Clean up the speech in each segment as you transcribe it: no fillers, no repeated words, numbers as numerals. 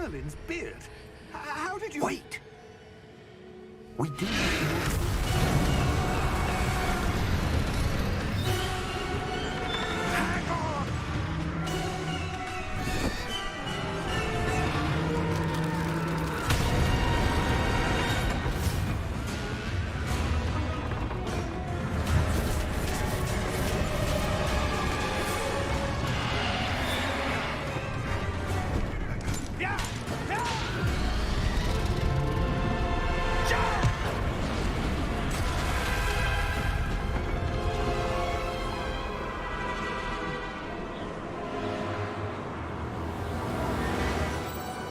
Merlin's beard. How did you... Wait! We did. Hang on! Yeah! Yeah! Jump!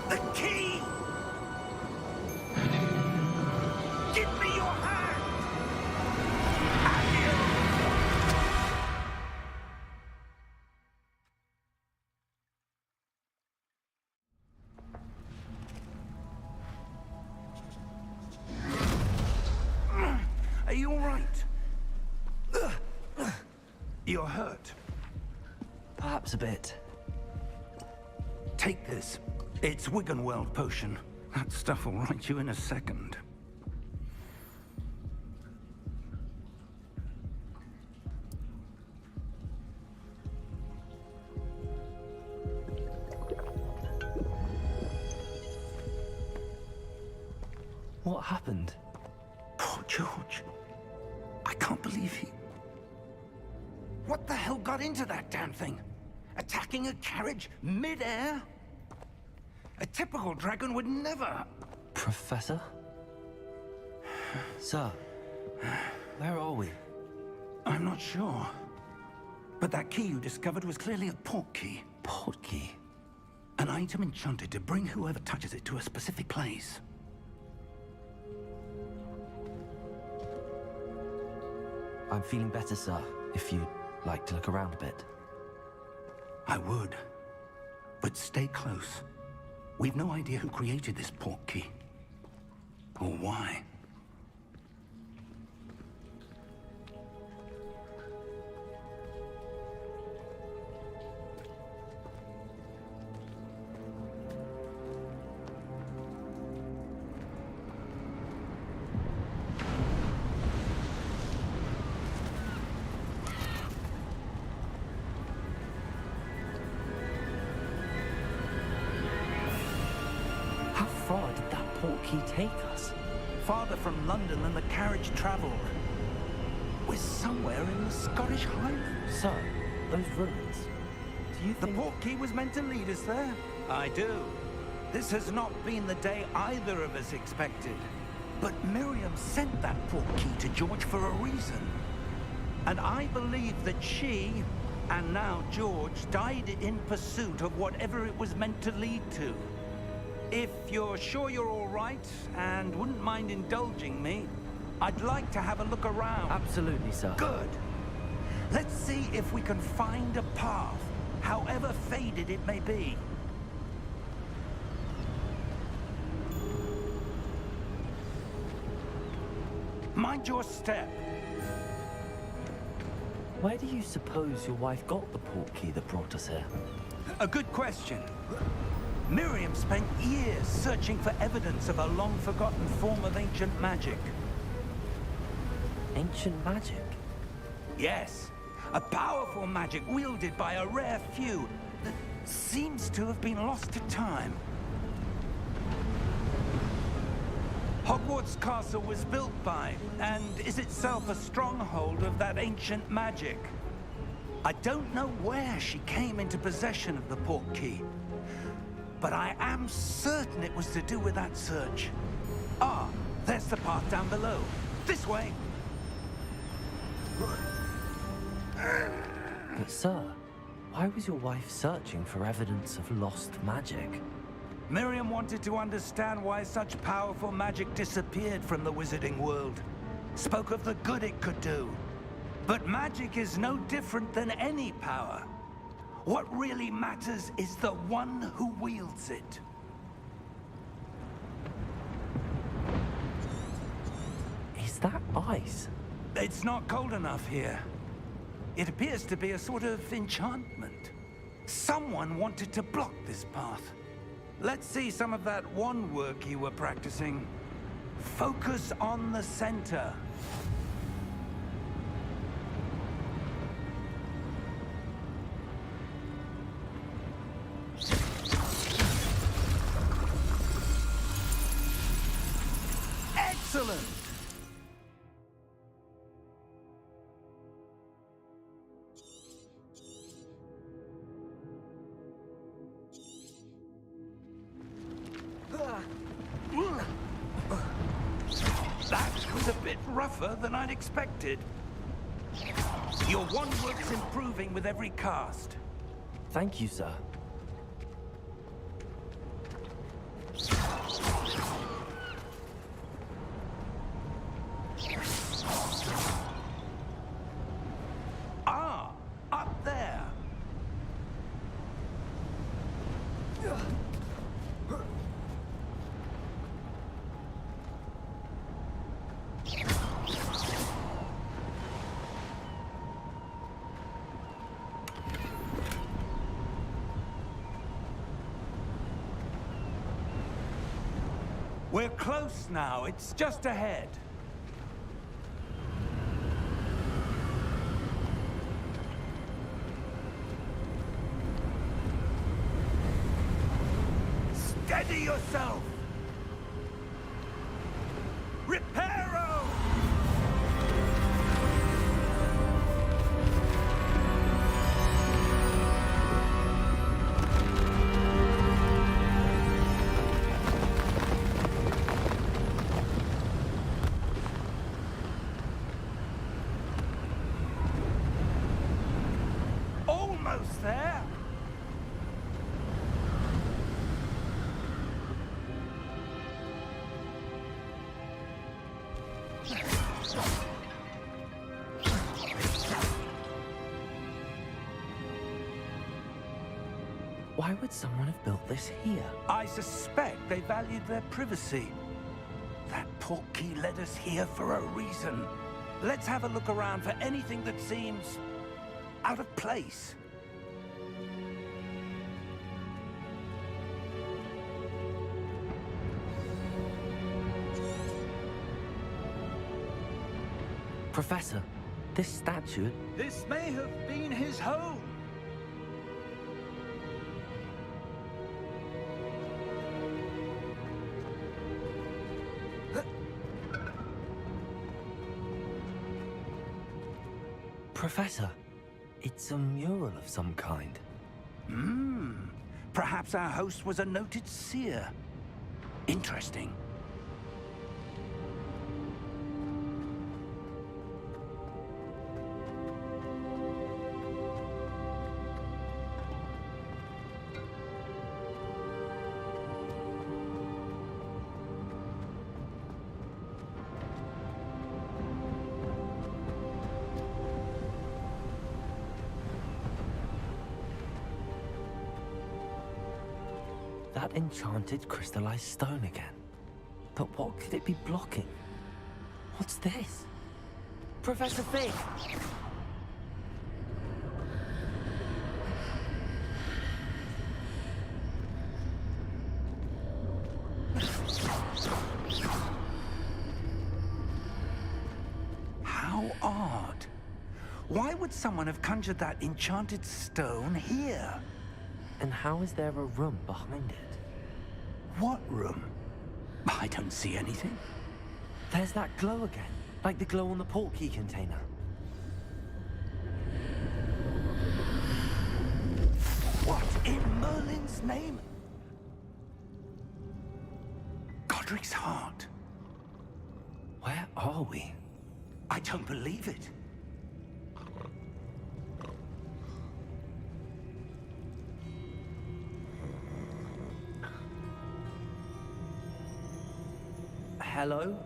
The key! Give me your hand! Are you all right? You're hurt. Perhaps a bit. Take this. It's Wiggenweld potion. That stuff will right you in a second. What happened? Poor George. I can't believe he... What the hell got into that damn thing? Attacking a carriage mid-air? A typical dragon would never... Professor? Sir, where are we? I'm not sure. But that key you discovered was clearly a port key. Port key? An item enchanted to bring whoever touches it to a specific place. I'm feeling better, sir, if you'd like to look around a bit. I would. But stay close. We've no idea who created this port key. Or why. How far did that port key take us? Farther from London than the carriage traveled. We're somewhere in the Scottish Highlands. Sir, those ruins. Do you The think... port key was meant to lead us there? I do. This has not been the day either of us expected. But Miriam sent that port key to George for a reason. And I believe that she, and now George, died in pursuit of whatever it was meant to lead to. If you're sure you're all right and wouldn't mind indulging me, I'd like to have a look around. Absolutely, sir. Good. Let's see if we can find a path, however faded it may be. Mind your step. Where do you suppose your wife got the port key that brought us here? A good question. Miriam spent years searching for evidence of a long-forgotten form of ancient magic. Ancient magic? Yes, a powerful magic wielded by a rare few that seems to have been lost to time. Hogwarts Castle was built by, and is itself a stronghold of that ancient magic. I don't know where she came into possession of the port key, but I am certain it was to do with that search. Ah, there's the path down below. This way. But sir, why was your wife searching for evidence of lost magic? Miriam wanted to understand why such powerful magic disappeared from the wizarding world. Spoke of the good it could do. But magic is no different than any power. What really matters is the one who wields it. Is that ice? It's not cold enough here. It appears to be a sort of enchantment. Someone wanted to block this path. Let's see some of that one work you were practicing. Focus on the center. Excellent! That was a bit rougher than I'd expected. Your one work's improving with every cast. Thank you, sir. Ah, up there. We're close now. It's just ahead. Steady yourself! Reparo! Almost there! Why would someone have built this here? I suspect they valued their privacy. That portkey led us here for a reason. Let's have a look around for anything that seems out of place. Professor, this statue... This may have been his home. Professor, it's a mural of some kind. Perhaps our host was a noted seer. Interesting. That enchanted crystallized stone again. But what could it be blocking? What's this? Professor Fig! How odd. Why would someone have conjured that enchanted stone here? And how is there a room behind it? What room? I don't see anything. There's that glow again, like the glow on the portkey container. What in Merlin's name? Godric's heart. Where are we? I don't believe it. Hello?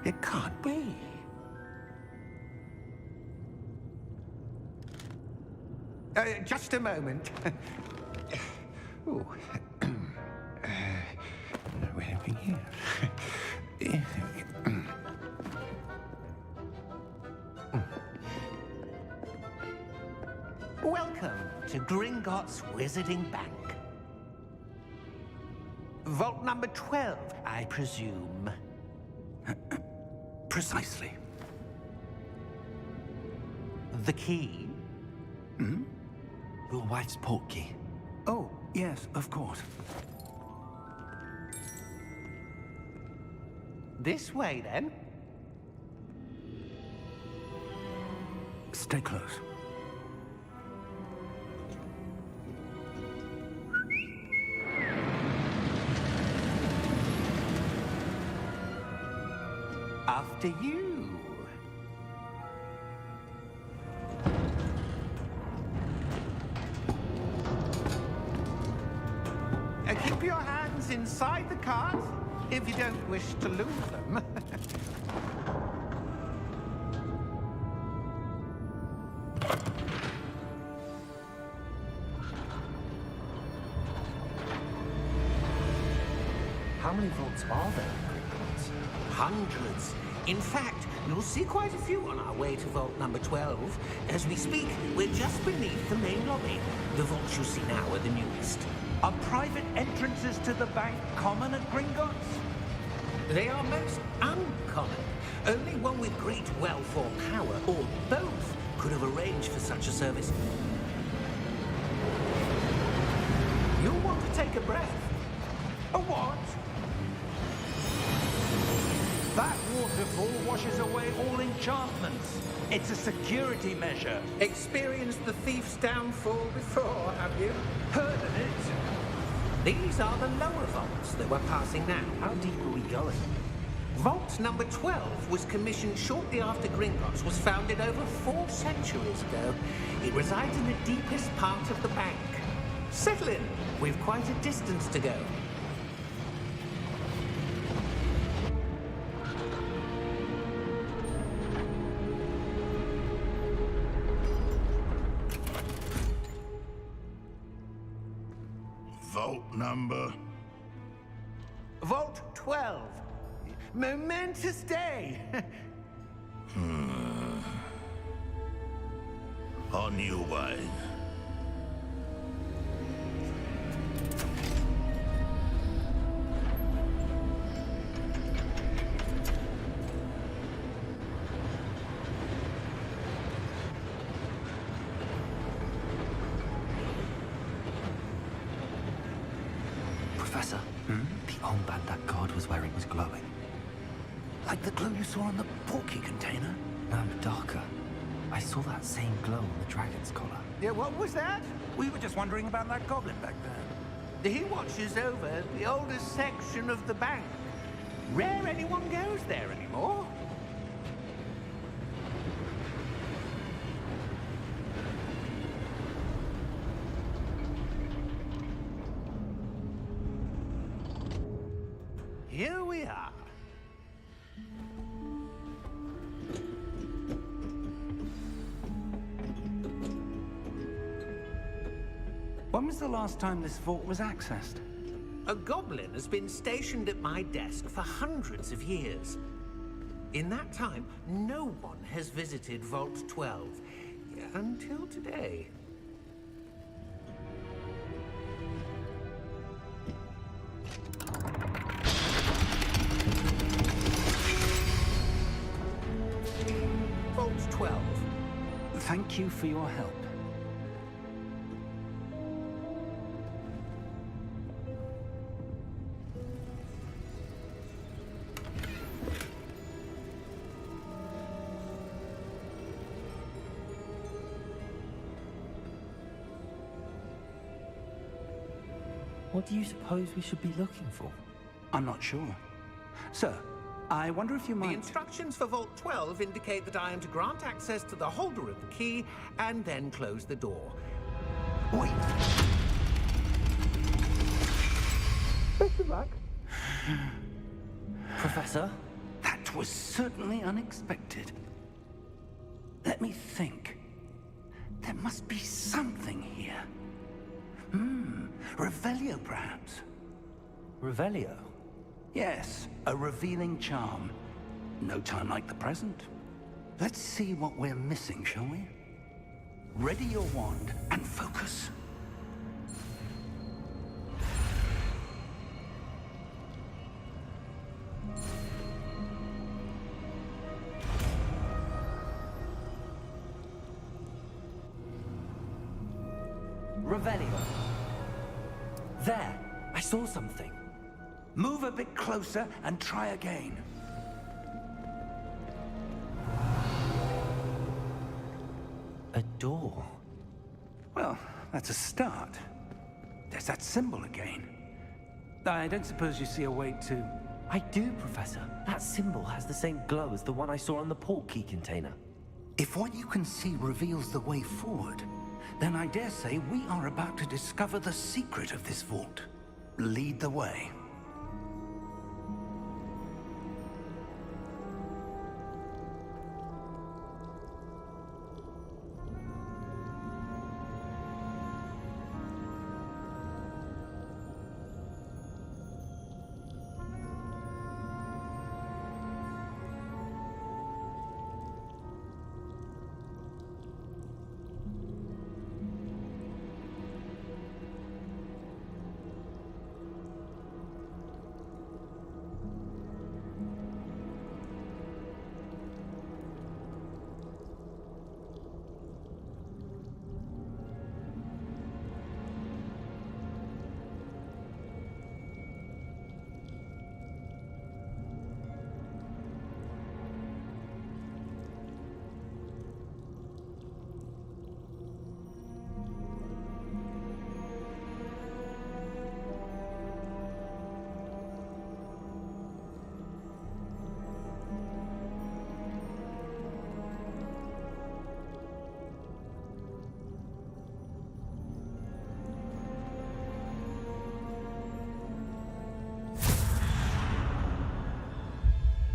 It can't be. Just a moment. Ooh. We're having here. Welcome to Gringotts Wizarding Bank. Vault number 12, I presume. Precisely. The key? Your wife's portkey. Oh, yes, of course. This way, then. Stay close. After you. Keep your hands inside the cart if you don't wish to lose them. How many vaults are there in Gringotts? Hundreds. In fact, you'll see quite a few on our way to vault number 12. As we speak, we're just beneath the main lobby. The vaults you see now are the newest. Are private entrances to the bank common at Gringotts? They are most uncommon. Only one with great wealth or power, or both, could have arranged for such a service. You'll want to take a breath. A what? That waterfall washes away all enchantments. It's a security measure. Experienced the thief's downfall before, have you? Heard of it? These are the lower vaults that we're passing now. How deep are we going? Vault number 12 was commissioned shortly after Gringotts was founded over 4 centuries ago. It resides in the deepest part of the bank. Settle in. We've quite a distance to go. Vault number. Vault 12. Momentous day. On your way. Professor, the armband that guard was wearing was glowing. Like the glow you saw on the portkey container? No, darker. I saw that same glow on the dragon's collar. Yeah, what was that? We were just wondering about that goblin back there. He watches over the oldest section of the bank. Rare anyone goes there anymore. Here we are. When was the last time this vault was accessed? A goblin has been stationed at my desk for hundreds of years. In that time, no one has visited Vault 12. Until today. Vault 12. Thank you for your help. What do you suppose we should be looking for? I'm not sure. Sir, I wonder if you The might... instructions for Vault 12 indicate that I am to grant access to the holder of the key and then close the door. Wait. Best of luck. Professor? That was certainly unexpected. Let me think. There must be something here. Revelio, perhaps. Revelio? Yes, a revealing charm. No time like the present. Let's see what we're missing, shall we? Ready your wand and focus. Revelio. There! I saw something. Move a bit closer and try again. A door. Well, that's a start. There's that symbol again. I don't suppose you see a way to... I do, Professor. That symbol has the same glow as the one I saw on the port key container. If what you can see reveals the way forward, then I dare say we are about to discover the secret of this vault. Lead the way.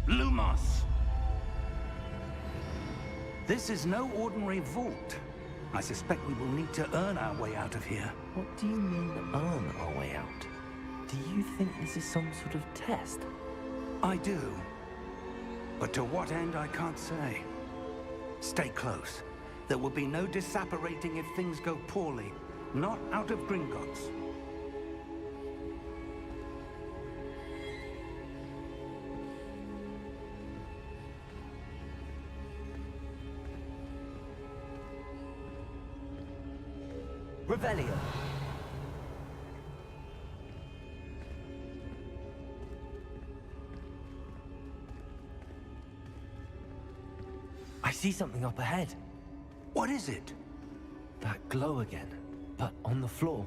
Lumos! This is no ordinary vault. I suspect we will need to earn our way out of here. What do you mean, earn our way out? Do you think this is some sort of test? I do. But to what end, I can't say. Stay close. There will be no disapparating if things go poorly. Not out of Gringotts. Revelio. I see something up ahead. What is it? That glow again, but on the floor.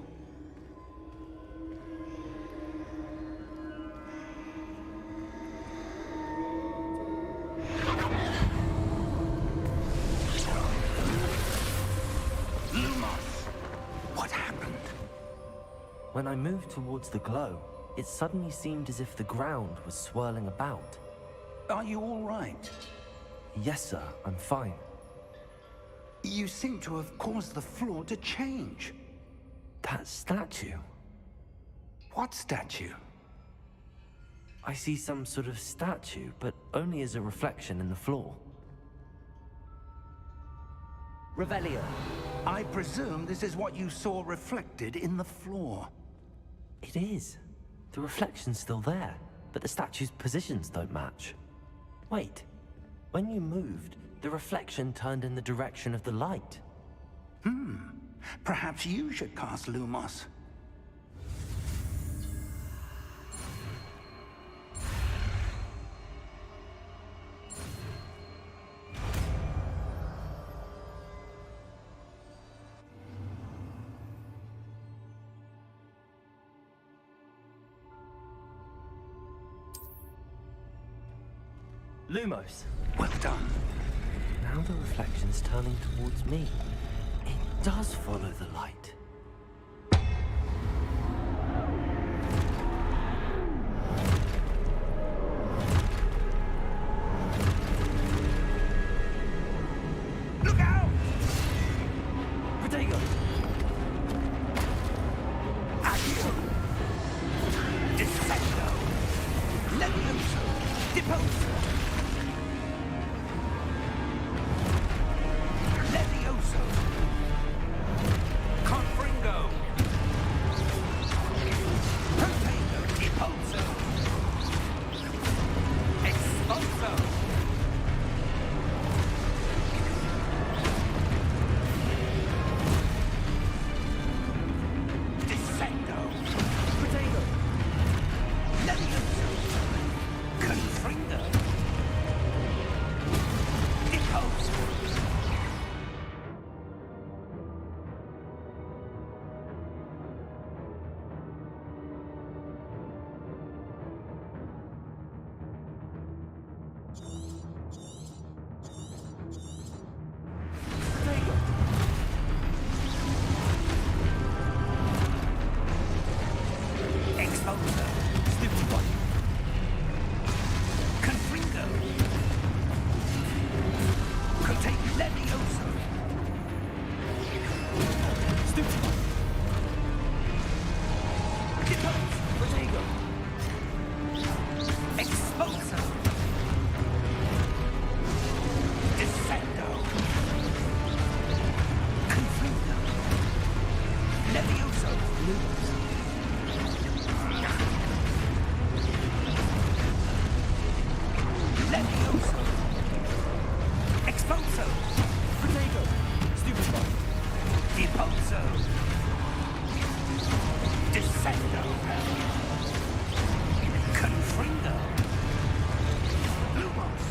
When I moved towards the glow, it suddenly seemed as if the ground was swirling about. Are you all right? Yes, sir, I'm fine. You seem to have caused the floor to change. That statue? What statue? I see some sort of statue, but only as a reflection in the floor. Revelio. I presume this is what you saw reflected in the floor. It is. The reflection's still there, but the statue's positions don't match. Wait. When you moved, the reflection turned in the direction of the light. Perhaps you should cast Lumos. Lumos. Well done. Now the reflection's turning towards me. It does follow the light. Look out! Levioso. Confringo. Protego. Impulso. Expulso. Descendo. Protego. Levioso. Confringo. Impulso. Protego. Expulso. Stupid one. Confringo. Protego. Levioso. Stupid one. Depose. Protego. Expulso. Descendo. Confringo. Levioso. Levioso. Expulso. Protego. Stupid one. Impulso. Descendo. Confringo. Lumos.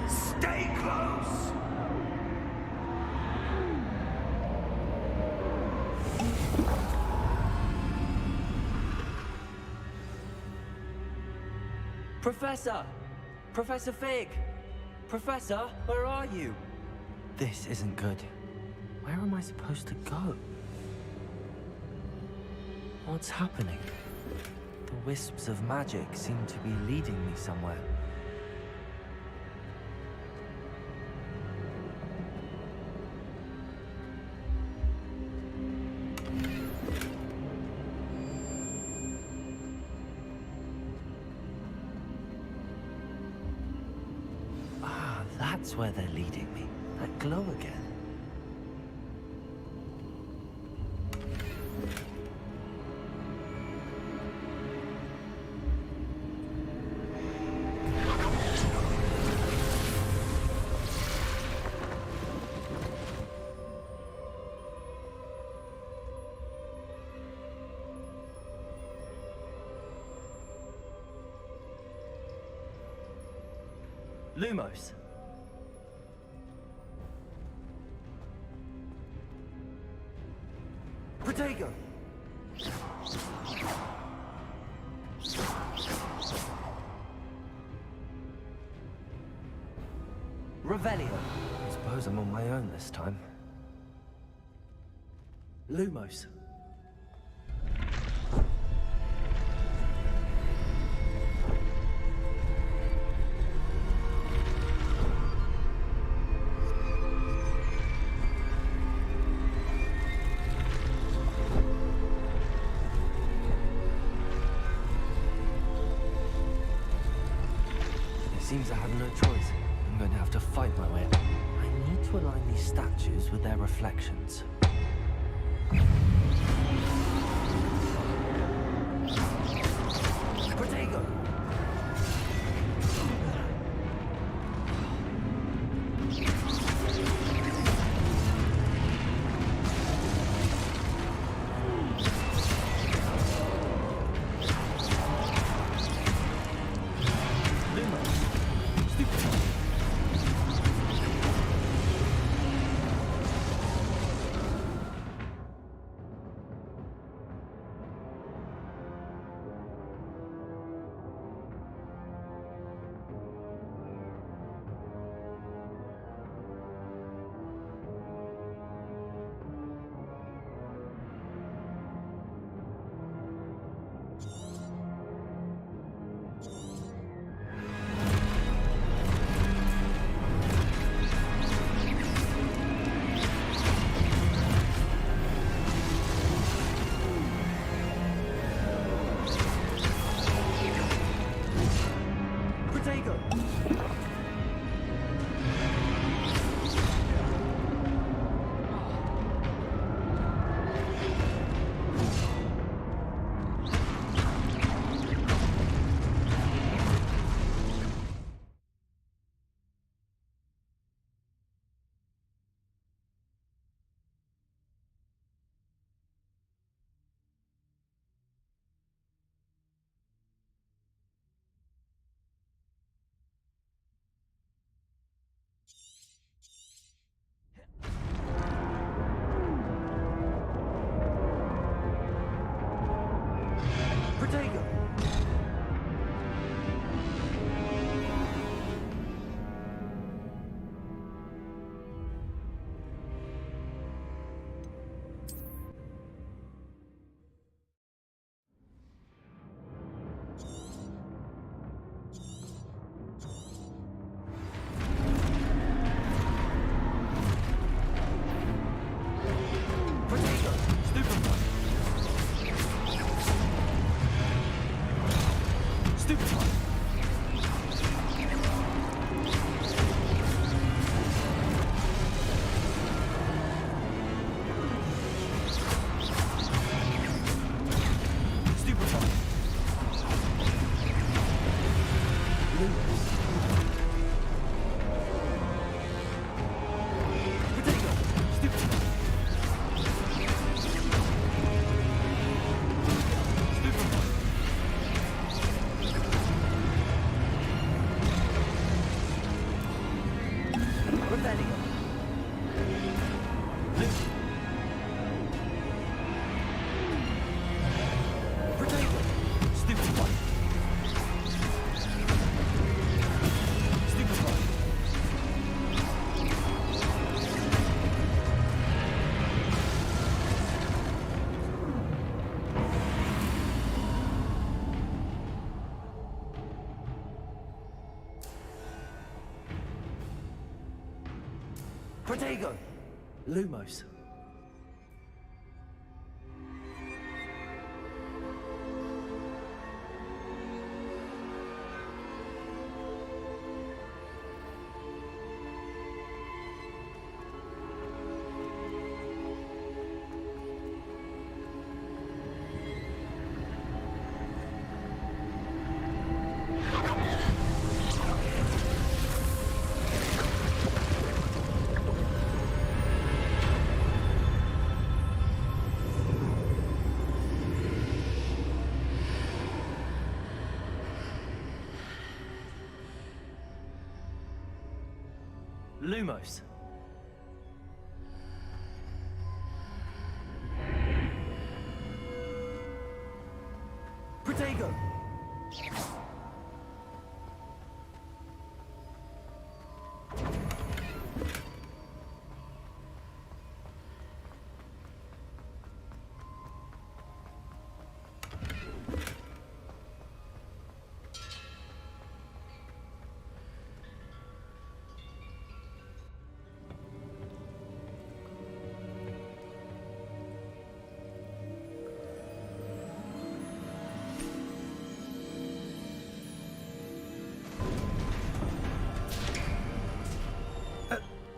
Stay close. Professor! Professor Fig! Professor, where are you? This isn't good. Where am I supposed to go? What's happening? The wisps of magic seem to be leading me somewhere. That's where they're leading me. That glow again. Lumos. Protego. Revelio. I suppose I'm on my own this time. Lumos. Seems I have no choice. I'm going to have to fight my way up. I need to align these statues with their reflections. Protego. Stupid one. Protego! Lumos. Lumos. Protego!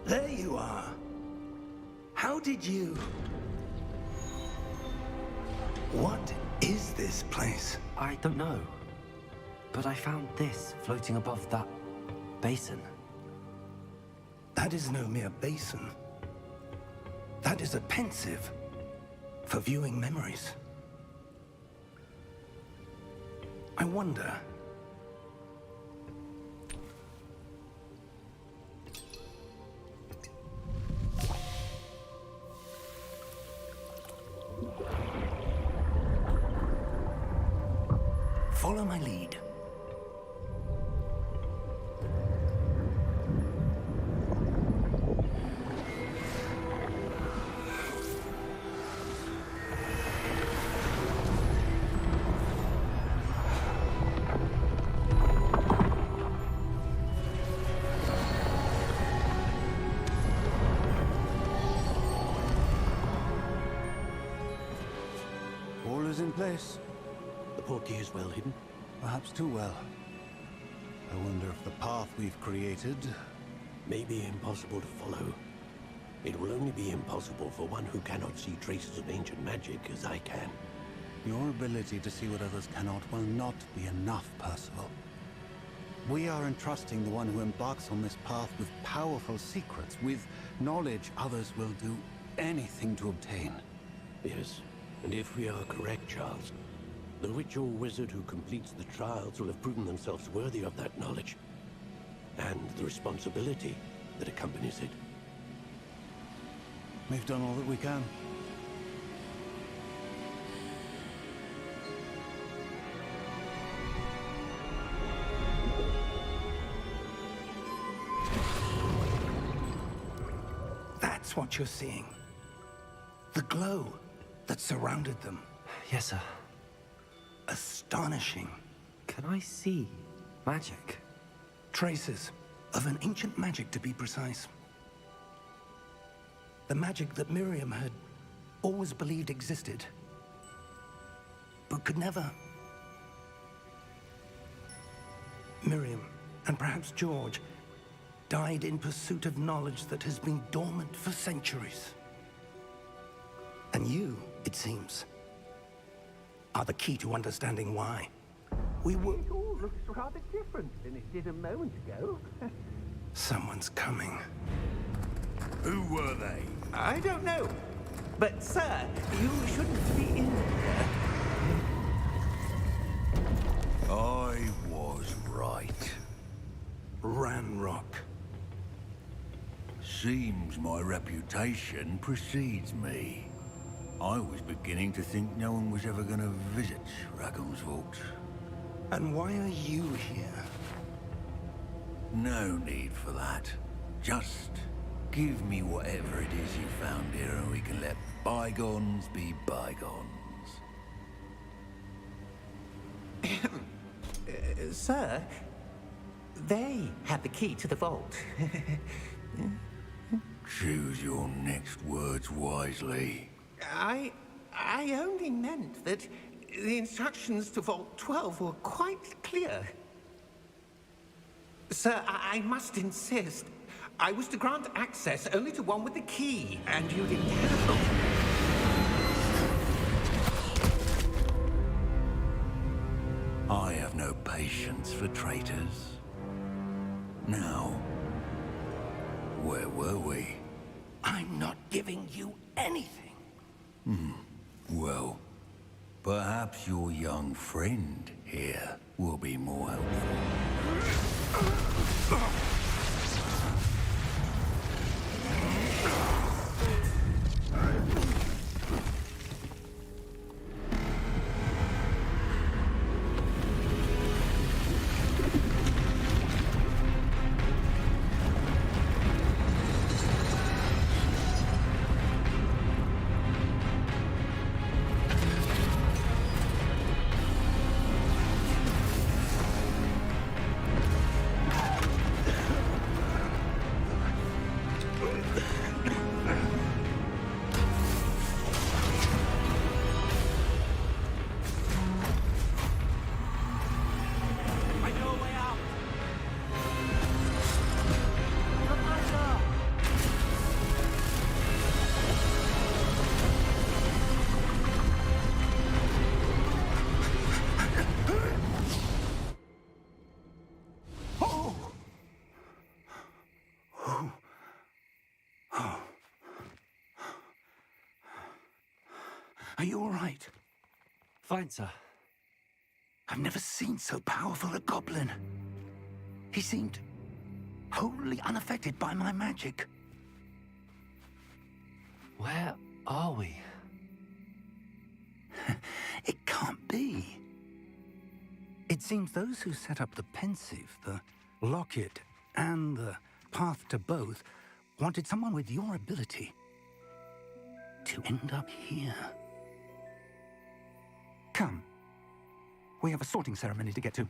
There you are. How did you... What is this place? I don't know. But I found this floating above that basin. That is no mere basin. That is a pensive for viewing memories. I wonder... Follow my lead. All is in place. The portkey is well hidden. Perhaps too well. I wonder if the path we've created... May be impossible to follow. It will only be impossible for one who cannot see traces of ancient magic as I can. Your ability to see what others cannot will not be enough, Percival. We are entrusting the one who embarks on this path with powerful secrets, with knowledge others will do anything to obtain. Yes, and if we are correct, Charles, the witch or wizard who completes the trials will have proven themselves worthy of that knowledge, and the responsibility that accompanies it. We've done all that we can. That's what you're seeing. The glow that surrounded them. Yes, sir. Astonishing. Can I see magic? Traces of an ancient magic, to be precise. The magic that Miriam had always believed existed, but could never Miriam, and perhaps George, died in pursuit of knowledge that has been dormant for centuries. And you, it seems, are the key to understanding why. We were... It all looks rather different than it did a moment ago. Someone's coming. Who were they? I don't know. But, sir, you shouldn't be in here. I was right. Ranrock. Seems my reputation precedes me. I was beginning to think no one was ever going to visit Rackham's vault. And why are you here? No need for that. Just give me whatever it is you found here and we can let bygones be bygones. Sir, they had the key to the vault. Choose your next words wisely. I only meant that the instructions to Vault 12 were quite clear. Sir, I must insist. I was to grant access only to one with the key, and you didn't have it. I have no patience for traitors. Now, where were we? I'm not giving you anything. Well, perhaps your young friend here will be more helpful. Are you all right? Fine, sir. I've never seen so powerful a goblin. He seemed wholly unaffected by my magic. Where are we? It can't be. It seems those who set up the pensive, the locket, and the path to both wanted someone with your ability to end up here. Come. We have a sorting ceremony to get to.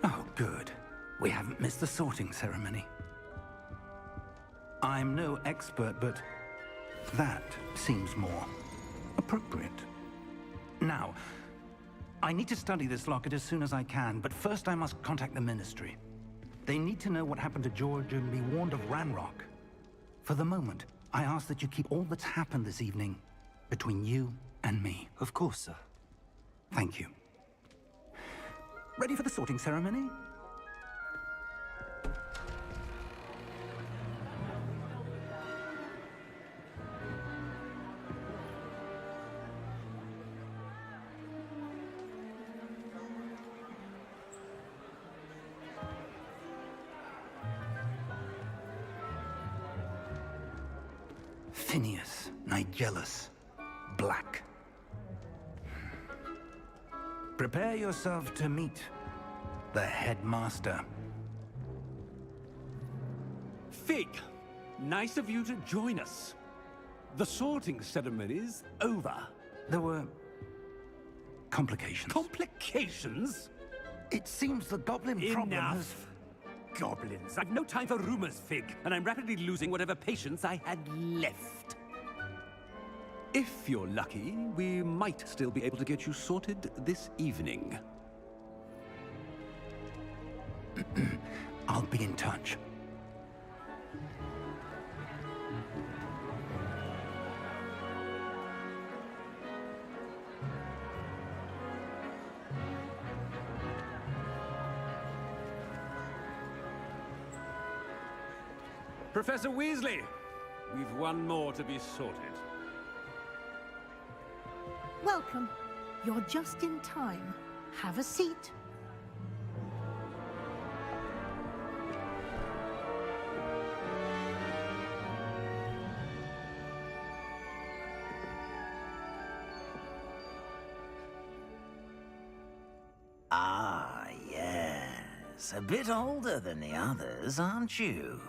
Oh, good. We haven't missed the sorting ceremony. I'm no expert, but that seems more appropriate. Now, I need to study this locket as soon as I can, but first I must contact the Ministry. They need to know what happened to George and be warned of Ranrock. For the moment, I ask that you keep all that's happened this evening between you and me. Of course, sir. Thank you. Ready for the sorting ceremony? Phineas, Nigellus, Black. Prepare yourself to meet the headmaster. Fig, nice of you to join us. The sorting ceremony's over. There were complications. Complications? It seems the goblin problem has... Enough. Goblins. I've no time for rumors, Fig, and I'm rapidly losing whatever patience I had left. If you're lucky, we might still be able to get you sorted this evening. I'll be in touch. Professor Weasley, we've one more to be sorted. Welcome. You're just in time. Have a seat. Ah, yes. A bit older than the others, aren't you?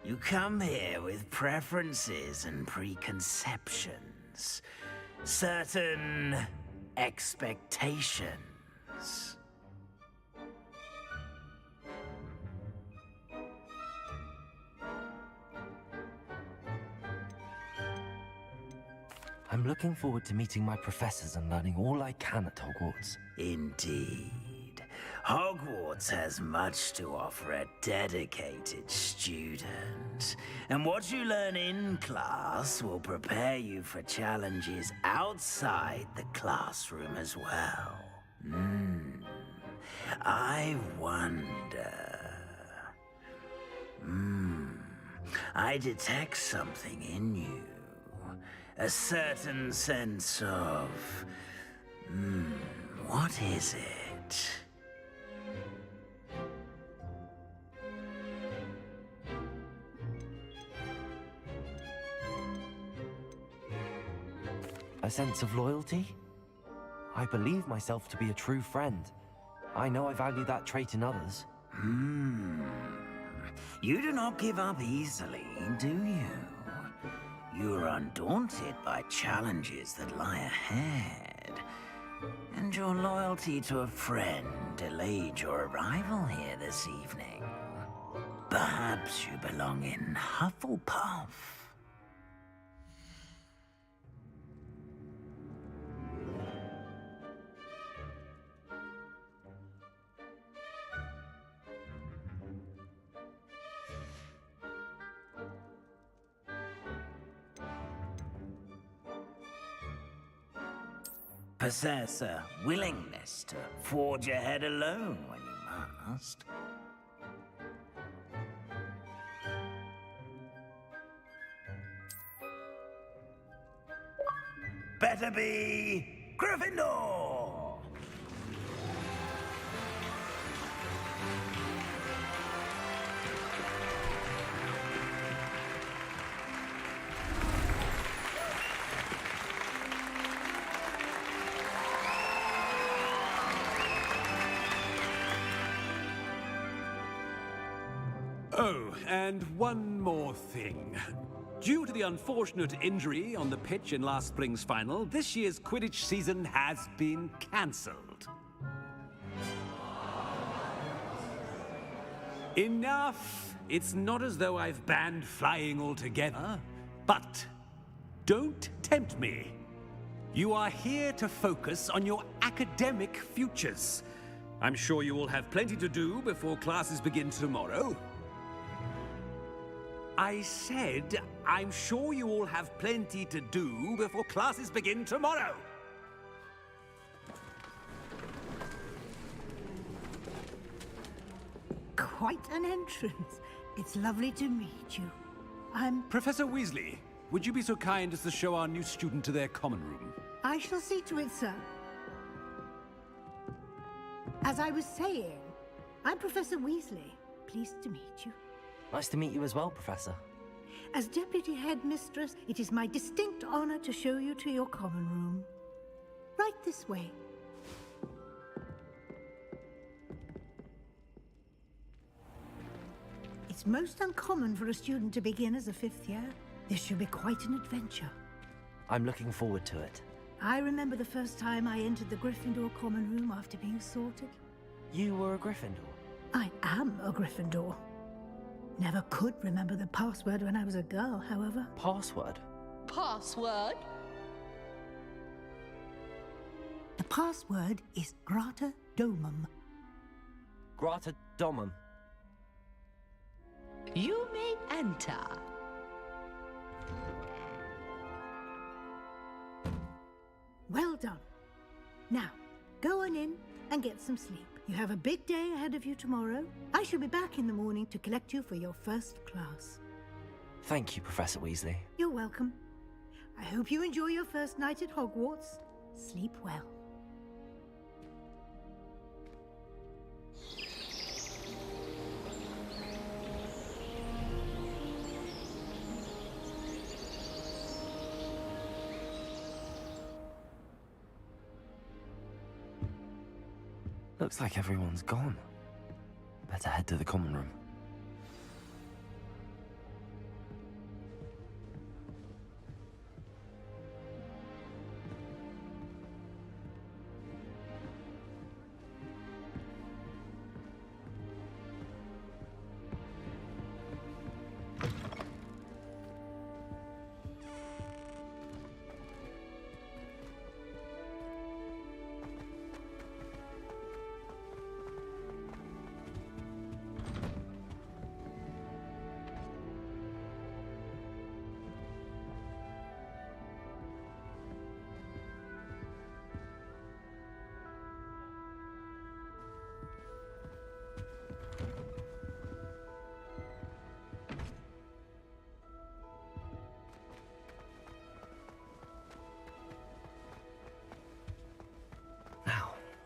You come here with preferences and preconceptions. Certain expectations. I'm looking forward to meeting my professors and learning all I can at Hogwarts. Indeed. Hogwarts has much to offer a dedicated student. And what you learn in class will prepare you for challenges outside the classroom as well. I wonder... I detect something in you. A certain sense of... what is it? A sense of loyalty? I believe myself to be a true friend. I know I value that trait in others. You do not give up easily, do you? You are undaunted by challenges that lie ahead. And your loyalty to a friend delayed your arrival here this evening. Perhaps you belong in Hufflepuff. Possess a willingness to forge ahead alone when you must. Better be Gryffindor! Oh, and one more thing. Due to the unfortunate injury on the pitch in last spring's final, this year's Quidditch season has been cancelled. Enough! It's not as though I've banned flying altogether, but don't tempt me. You are here to focus on your academic futures. I'm sure you all have plenty to do before classes begin tomorrow. I said, I'm sure you all have plenty to do before classes begin tomorrow. Quite an entrance. It's lovely to meet you. I'm... Professor Weasley, would you be so kind as to show our new student to their common room? I shall see to it, sir. As I was saying, I'm Professor Weasley. Pleased to meet you. Nice to meet you as well, Professor. As Deputy Headmistress, it is my distinct honor to show you to your common room. Right this way. It's most uncommon for a student to begin as a 5th year. This should be quite an adventure. I'm looking forward to it. I remember the first time I entered the Gryffindor common room after being sorted. You were a Gryffindor? I am a Gryffindor. Never could remember the password when I was a girl, however. Password? Password? The password is Grata Domum. Grata Domum. You may enter. Well done. Now, go on in and get some sleep. You have a big day ahead of you tomorrow. I shall be back in the morning to collect you for your first class. Thank you, Professor Weasley. You're welcome. I hope you enjoy your first night at Hogwarts. Sleep well. Looks like everyone's gone. Better head to the common room.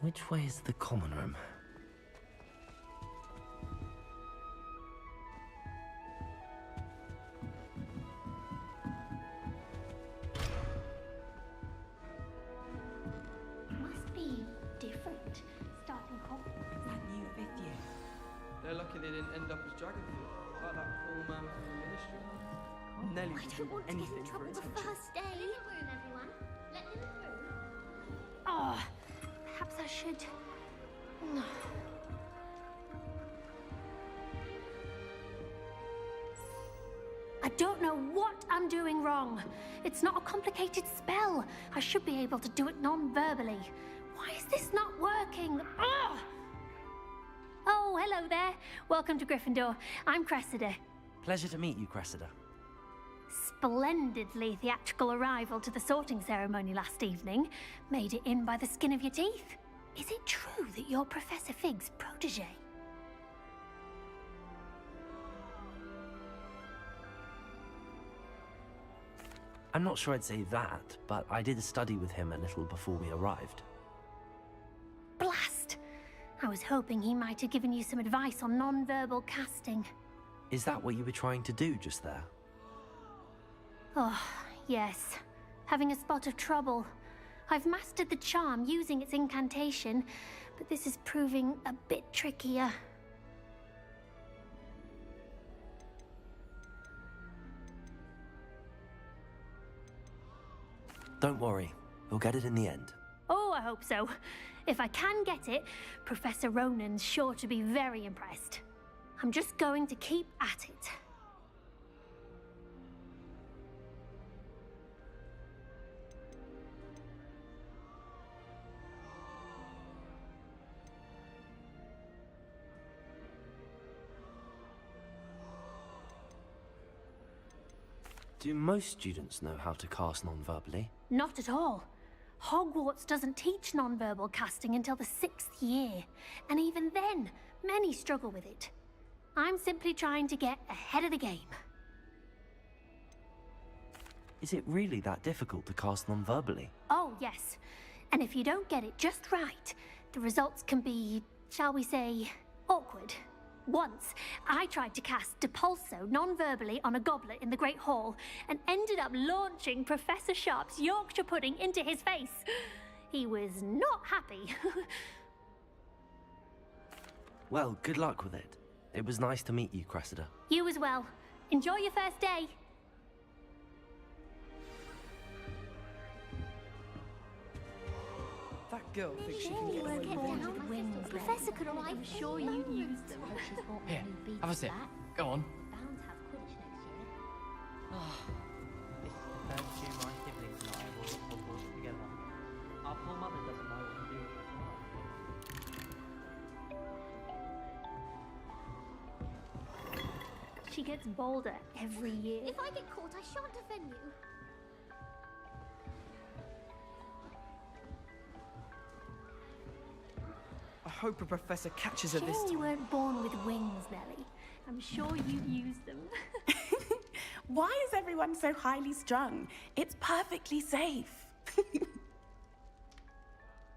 Which way is the common room? Must be different, starting Hogwarts. That new 5th year. They're lucky they didn't end up as Dragonfield, like that poor man from the Ministry. Nelly I don't want to get in trouble the first day. Let in the room, everyone. Let in the room. Oh, perhaps I should. No. I don't know what I'm doing wrong. It's not a complicated spell. I should be able to do it non-verbally. Why is this not working? Ugh! Oh, hello there. Welcome to Gryffindor. I'm Cressida. Pleasure to meet you, Cressida. Splendidly theatrical arrival to the sorting ceremony last evening. Made it in by the skin of your teeth. Is it true that you're Professor Fig's protege? I'm not sure I'd say that, but I did study with him a little before we arrived. Blast! I was hoping he might have given you some advice on non-verbal casting. Is that what you were trying to do just there? Oh, yes. Having a spot of trouble. I've mastered the charm using its incantation, but this is proving a bit trickier. Don't worry, we'll get it in the end. Oh, I hope so. If I can get it, Professor Ronan's sure to be very impressed. I'm just going to keep at it. Do most students know how to cast non-verbally? Not at all. Hogwarts doesn't teach non-verbal casting until the 6th year, and even then, many struggle with it. I'm simply trying to get ahead of the game. Is it really that difficult to cast non-verbally? Oh, yes. And if you don't get it just right, the results can be, shall we say, awkward. Once, I tried to cast Depulso non-verbally on a goblet in the Great Hall and ended up launching Professor Sharp's Yorkshire pudding into his face. He was not happy. Well, good luck with it. It was nice to meet you, Cressida. You as well. Enjoy your first day. That girl thinks she can get away with anything. The professor could arrive. I'm sure you'd use them. Here, have a sip. Go on. Bound to have Quidditch next year. This is the first year my siblings and I will at Hogwarts together. Our poor mother doesn't know what to do with us. She gets bolder every year. If I get caught, I shan't offend you. I hope a professor catches her this Shame time. you weren't born with wings, Nellie. I'm sure you'd use them. Why is everyone so highly strung? It's perfectly safe.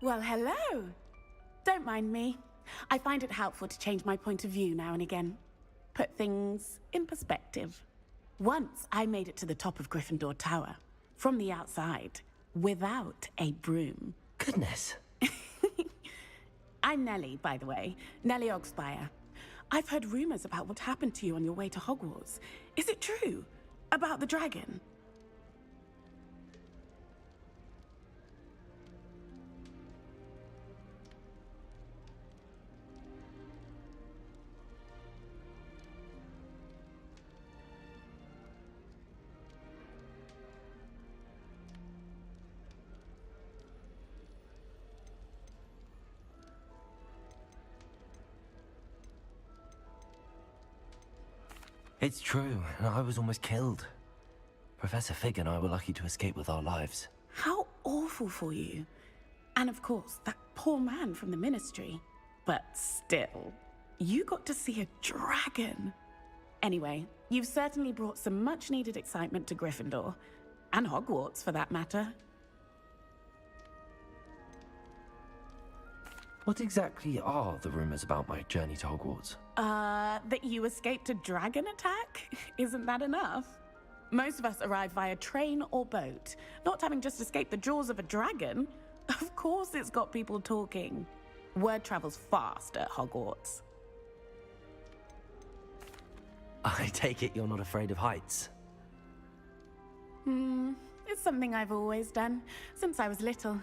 Well, hello. Don't mind me. I find it helpful to change my point of view now and again. Put things in perspective. Once I made it to the top of Gryffindor Tower, from the outside, without a broom. Goodness. I'm Nellie, by the way. Nellie Ogspire. I've heard rumors about what happened to you on your way to Hogwarts. Is it true? About the dragon? It's true, and I was almost killed. Professor Fig and I were lucky to escape with our lives. How awful for you. And of course, that poor man from the Ministry. But still, you got to see a dragon. Anyway, you've certainly brought some much-needed excitement to Gryffindor. And Hogwarts, for that matter. What exactly are the rumors about my journey to Hogwarts? That you escaped a dragon attack? Isn't that enough? Most of us arrive via train or boat, not having just escaped the jaws of a dragon. Of course it's got people talking. Word travels fast at Hogwarts. I take it you're not afraid of heights. It's something I've always done, since I was little.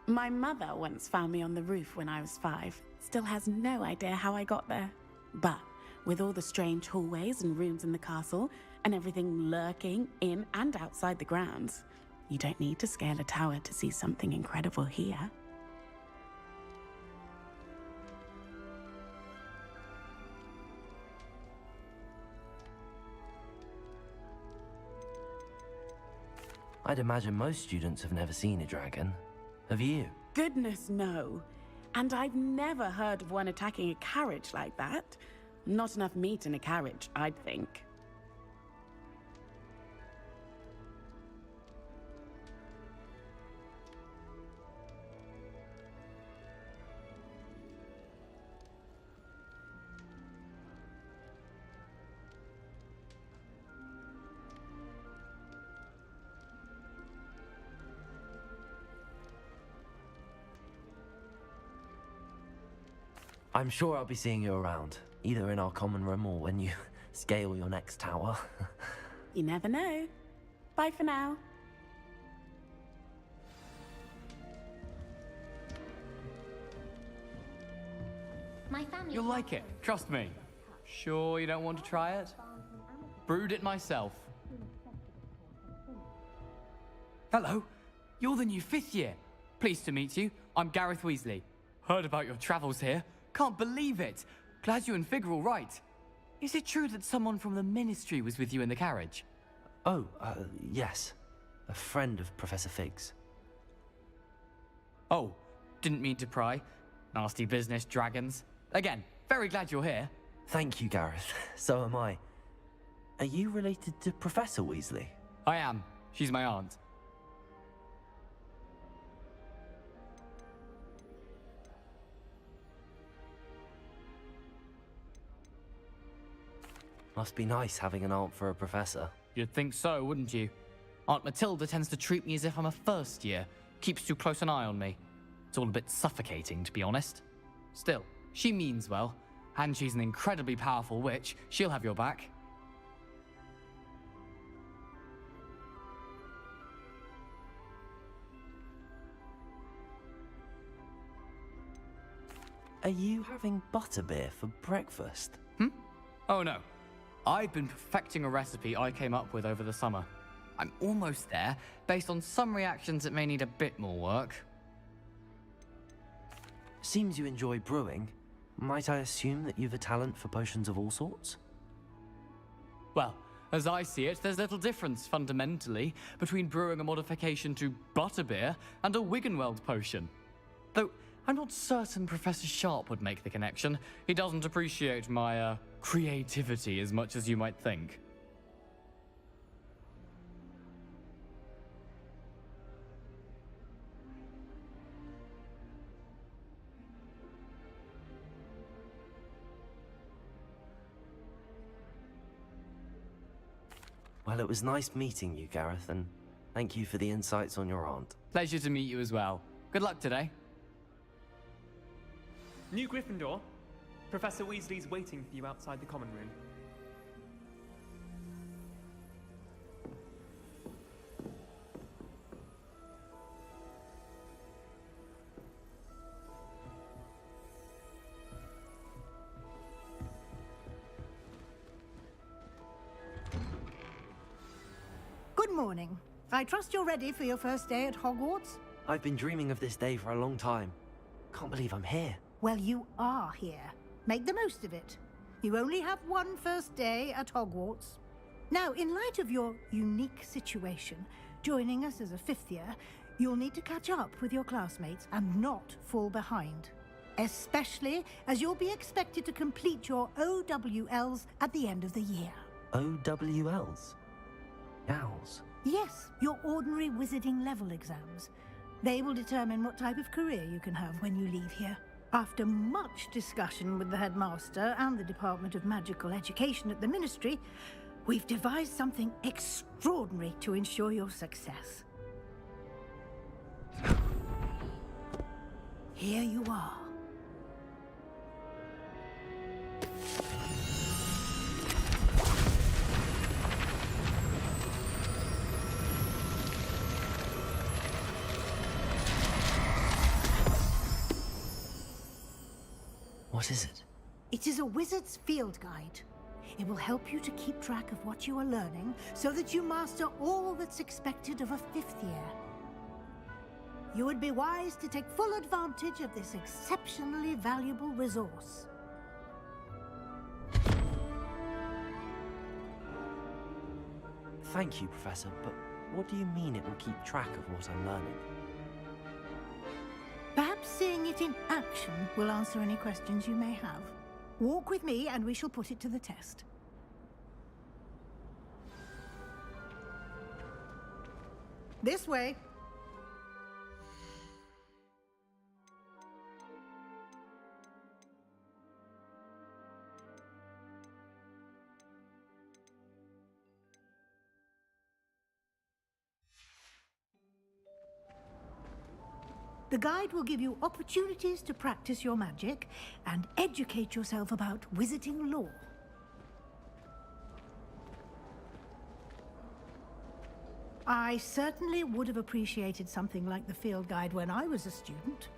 My mother once found me on the roof when I was 5. Still has no idea how I got there. But with all the strange hallways and rooms in the castle, and everything lurking in and outside the grounds, you don't need to scale a tower to see something incredible here. I'd imagine most students have never seen a dragon. Have you? Goodness, no. And I've never heard of one attacking a carriage like that. Not enough meat in a carriage, I'd think. I'm sure I'll be seeing you around, either in our common room or when you scale your next tower. You never know. Bye for now. My family. You'll like it, trust me. Sure you don't want to try it? Brewed it myself. Hello, you're the new 5th year. Pleased to meet you. I'm Gareth Weasley. Heard about your travels here. Can't believe it. Glad you and Fig are all right. Is it true that someone from the Ministry was with you in the carriage? Oh, yes. A friend of Professor Fig's. Oh, didn't mean to pry. Nasty business, dragons. Again, very glad you're here. Thank you, Gareth. So am I. Are you related to Professor Weasley? I am. She's my aunt. Must be nice having an aunt for a professor. You'd think so, wouldn't you? Aunt Matilda tends to treat me as if I'm a first year. Keeps too close an eye on me. It's all a bit suffocating, to be honest. Still, she means well. And she's an incredibly powerful witch. She'll have your back. Are you having butterbeer for breakfast? Oh no. I've been perfecting a recipe I came up with over the summer. I'm almost there, based on some reactions that may need a bit more work. Seems you enjoy brewing. Might I assume that you've a talent for potions of all sorts? Well, as I see it, there's little difference, fundamentally, between brewing a modification to butterbeer and a Wiggenweld potion. Though, I'm not certain Professor Sharp would make the connection. He doesn't appreciate my, creativity as much as you might think. Well, it was nice meeting you, Gareth, and thank you for the insights on your aunt. Pleasure to meet you as well. Good luck today. New Gryffindor. Professor Weasley's waiting for you outside the common room. Good morning. I trust you're ready for your first day at Hogwarts? I've been dreaming of this day for a long time. Can't believe I'm here. Well, you are here. Make the most of it. You only have one first day at Hogwarts. Now, in light of your unique situation, joining us as a fifth year, you'll need to catch up with your classmates and not fall behind. Especially as you'll be expected to complete your OWLs at the end of the year. OWLs? Owls? Yes, your ordinary wizarding level exams. They will determine what type of career you can have when you leave here. After much discussion with the headmaster and the Department of Magical Education at the Ministry, we've devised something extraordinary to ensure your success. Here you are. What is it? It is a wizard's field guide. It will help you to keep track of what you are learning so that you master all that's expected of a fifth year. You would be wise to take full advantage of this exceptionally valuable resource. Thank you, Professor, but what do you mean it will keep track of what I'm learning? Perhaps seeing it in action will answer any questions you may have. Walk with me and we shall put it to the test. This way. The guide will give you opportunities to practice your magic and educate yourself about wizarding lore. I certainly would have appreciated something like the field guide when I was a student.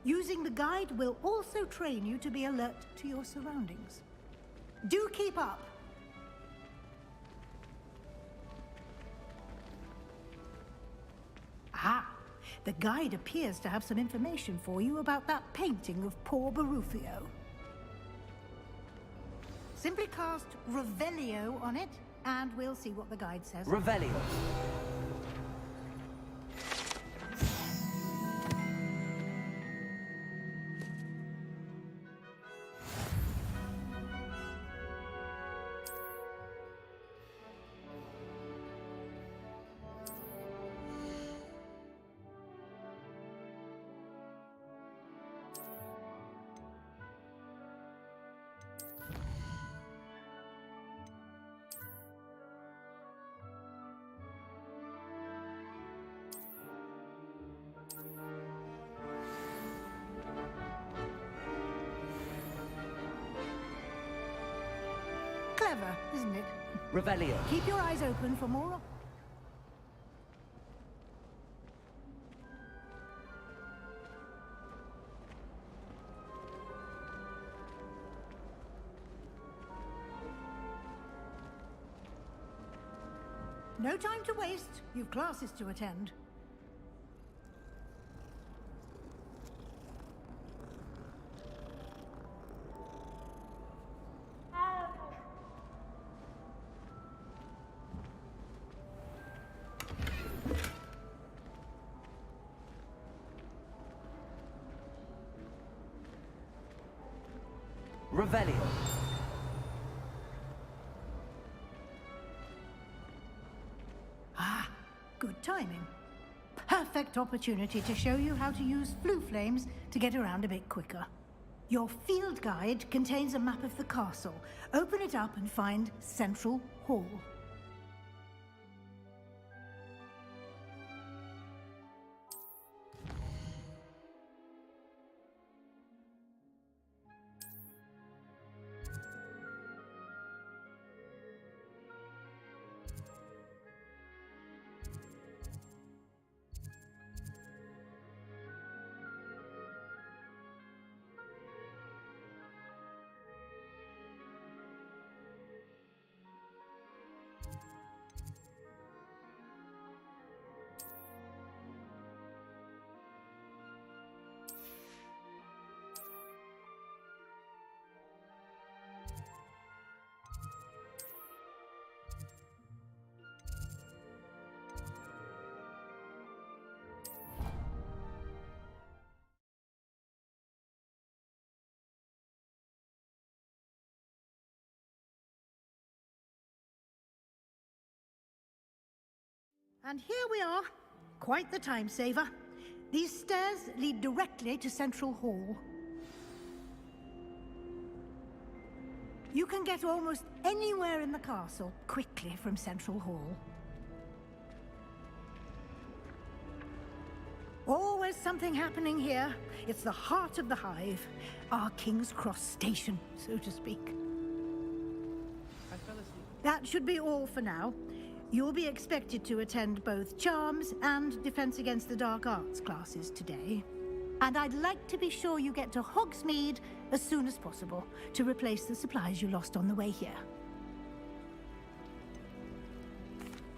Using the guide will also train you to be alert to your surroundings. Do keep up! Ah! The guide appears to have some information for you about that painting of poor Barufio. Simply cast Revelio on it, and we'll see what the guide says. Revelio. Clever, isn't it? Revelio. Keep your eyes open for more. No time to waste. You've classes to attend. Revelio. Ah, good timing. Perfect opportunity to show you how to use flue flames to get around a bit quicker. Your field guide contains a map of the castle. Open it up and find Central Hall. And here we are. Quite the time saver. These stairs lead directly to Central Hall. You can get almost anywhere in the castle quickly from Central Hall. Always something happening here. It's the heart of the hive. Our King's Cross station, so to speak. I fell asleep. That should be all for now. You'll be expected to attend both Charms and Defense Against the Dark Arts classes today. And I'd like to be sure you get to Hogsmeade as soon as possible to replace the supplies you lost on the way here.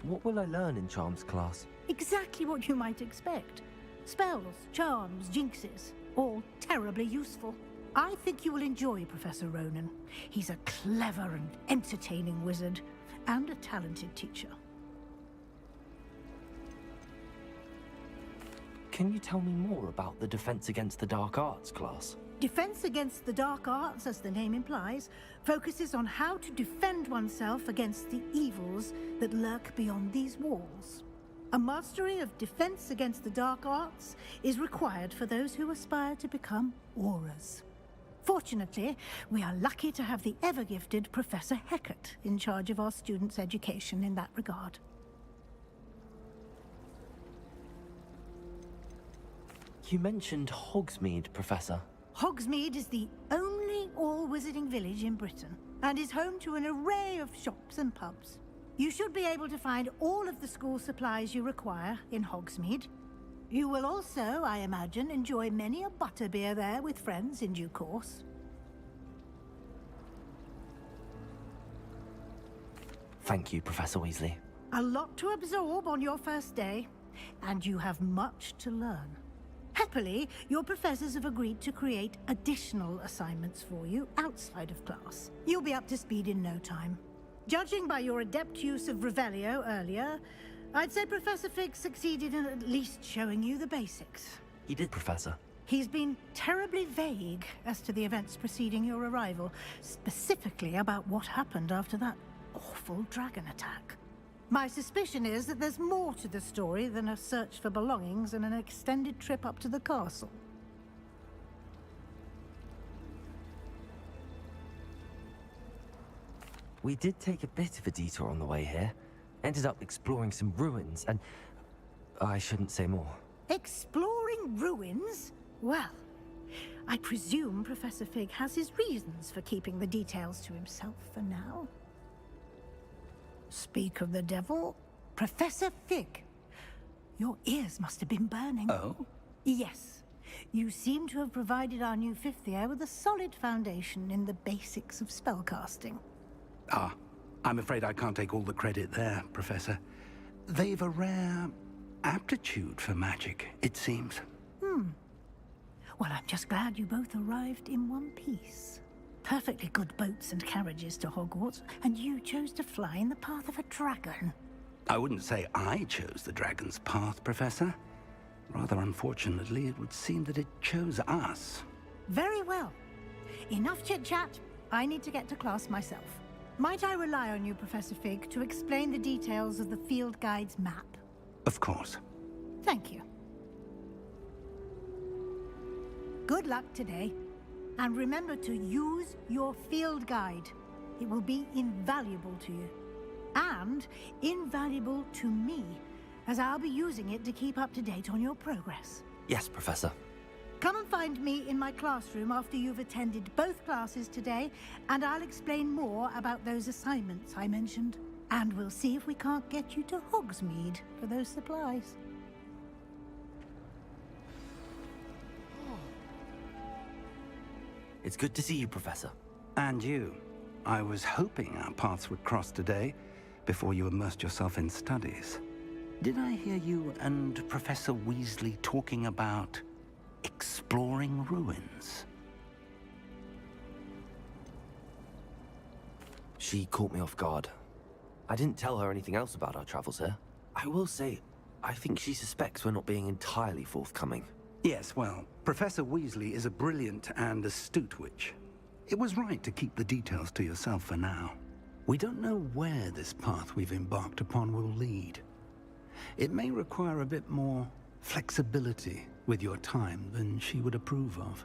What will I learn in Charms class? Exactly what you might expect. Spells, charms, jinxes, all terribly useful. I think you will enjoy Professor Ronan. He's a clever and entertaining wizard, and a talented teacher. Can you tell me more about the Defense Against the Dark Arts class? Defense Against the Dark Arts, as the name implies, focuses on how to defend oneself against the evils that lurk beyond these walls. A mastery of Defense Against the Dark Arts is required for those who aspire to become Aurors. Fortunately, we are lucky to have the ever-gifted Professor Hecat in charge of our students' education in that regard. You mentioned Hogsmeade, Professor. Hogsmeade is the only all-wizarding village in Britain, and is home to an array of shops and pubs. You should be able to find all of the school supplies you require in Hogsmeade. You will also, I imagine, enjoy many a butterbeer there with friends in due course. Thank you, Professor Weasley. A lot to absorb on your first day, and you have much to learn. Happily, your professors have agreed to create additional assignments for you outside of class. You'll be up to speed in no time. Judging by your adept use of Revelio earlier, I'd say Professor Fig succeeded in at least showing you the basics. He did, Professor. He's been terribly vague as to the events preceding your arrival, specifically about what happened after that awful dragon attack. My suspicion is that there's more to the story than a search for belongings and an extended trip up to the castle. We did take a bit of a detour on the way here. Ended up exploring some ruins and... I shouldn't say more. Exploring ruins? Well, I presume Professor Fig has his reasons for keeping the details to himself for now. Speak of the devil, Professor Fig. Your ears must have been burning. Oh? Yes. You seem to have provided our new fifth year with a solid foundation in the basics of spellcasting. Ah, I'm afraid I can't take all the credit there, Professor. They've a rare aptitude for magic, it seems. Well, I'm just glad you both arrived in one piece. Perfectly good boats and carriages to Hogwarts, and you chose to fly in the path of a dragon. I wouldn't say I chose the dragon's path, Professor. Rather unfortunately, it would seem that it chose us. Very well. Enough chit-chat. I need to get to class myself. Might I rely on you, Professor Fig, to explain the details of the field guide's map? Of course. Thank you. Good luck today. And remember to use your field guide. It will be invaluable to you. And invaluable to me, as I'll be using it to keep up to date on your progress. Yes, Professor. Come and find me in my classroom after you've attended both classes today, and I'll explain more about those assignments I mentioned. And we'll see if we can't get you to Hogsmeade for those supplies. It's good to see you, Professor. And you. I was hoping our paths would cross today, before you immersed yourself in studies. Did I hear you and Professor Weasley talking about exploring ruins? She caught me off guard. I didn't tell her anything else about our travels here. I will say, I think she suspects we're not being entirely forthcoming. Yes, well, Professor Weasley is a brilliant and astute witch. It was right to keep the details to yourself for now. We don't know where this path we've embarked upon will lead. It may require a bit more flexibility with your time than she would approve of.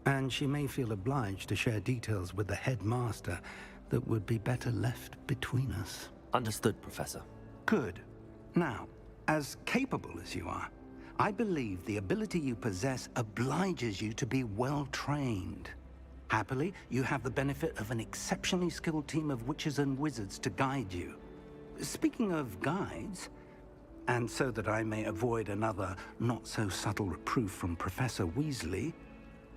And she may feel obliged to share details with the headmaster that would be better left between us. Understood, Professor. Good. Now, as capable as you are, I believe the ability you possess obliges you to be well-trained. Happily, you have the benefit of an exceptionally skilled team of witches and wizards to guide you. Speaking of guides, and so that I may avoid another not-so-subtle reproof from Professor Weasley,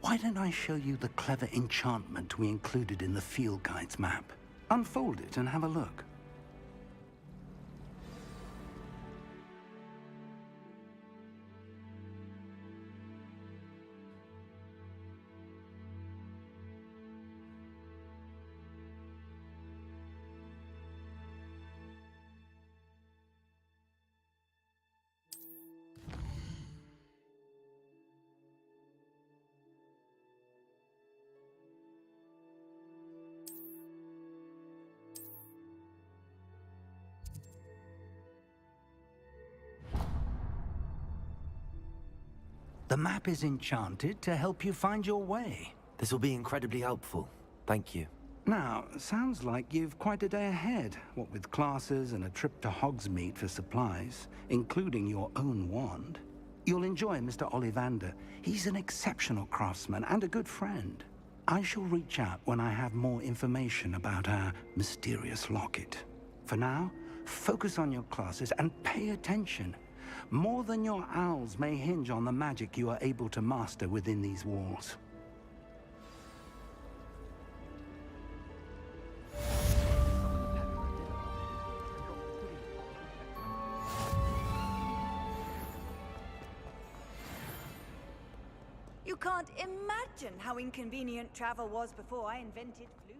why don't I show you the clever enchantment we included in the field guide's map? Unfold it and have a look. The map is enchanted to help you find your way. This will be incredibly helpful. Thank you. Now, sounds like you've quite a day ahead, what with classes and a trip to Hogsmeade for supplies, including your own wand. You'll enjoy Mr. Ollivander. He's an exceptional craftsman and a good friend. I shall reach out when I have more information about our mysterious locket. For now, focus on your classes and pay attention. More than your owls may hinge on the magic you are able to master within these walls. You can't imagine how inconvenient travel was before I invented flu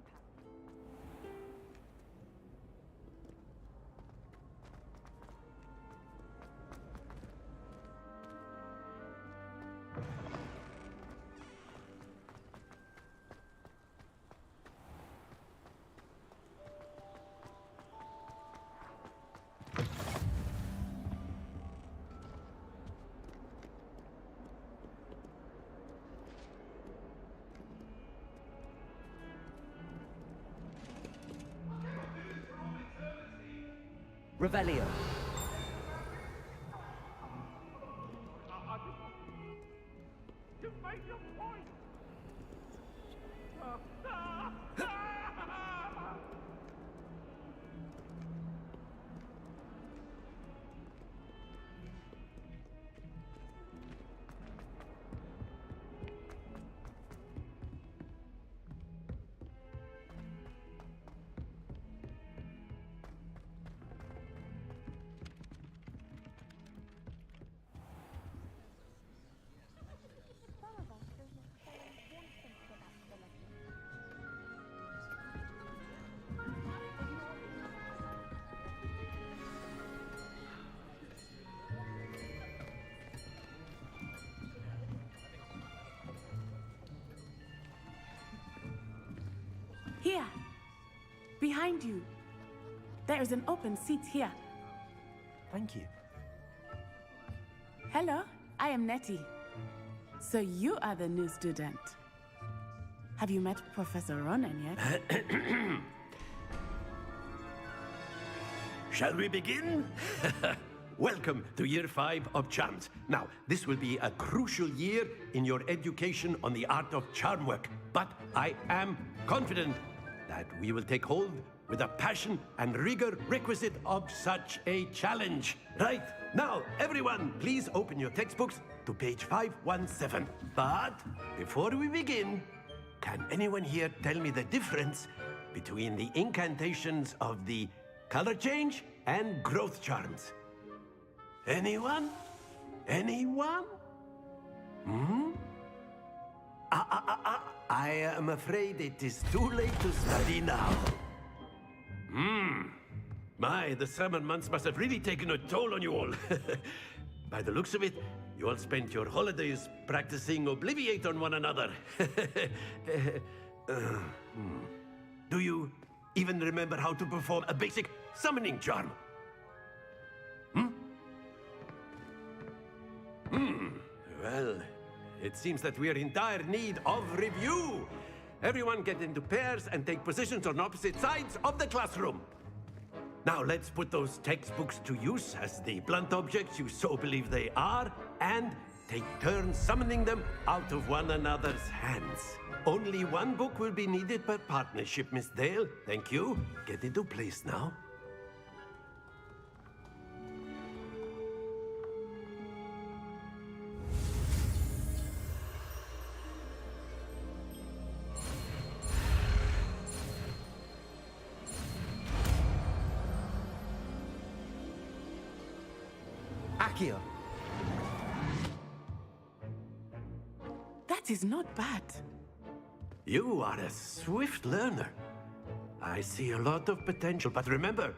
Revelio. Here. Behind you. There is an open seat here. Thank you. Hello, I am Nettie. So you are the new student. Have you met Professor Ronan yet? Shall we begin? Welcome to Year 5 of Charms. Now, this will be a crucial year in your education on the art of charm work, but I am confident that we will take hold with the passion and rigor requisite of such a challenge. Right, now, everyone, please open your textbooks to page 517. But before we begin, can anyone here tell me the difference between the incantations of the color change and growth charms? Anyone? Anyone? I am afraid it is too late to study now. My, the summer months must have really taken a toll on you all. By the looks of it, you all spent your holidays practicing Obliviate on one another. Do you even remember how to perform a basic summoning charm? Well, it seems that we are in dire need of review. Everyone get into pairs and take positions on opposite sides of the classroom. Now let's put those textbooks to use as the blunt objects you so believe they are, and take turns summoning them out of one another's hands. Only one book will be needed per partnership, Miss Dale. Thank you. Get into place now. Accio. That is not bad. You are a swift learner. I see a lot of potential, but remember,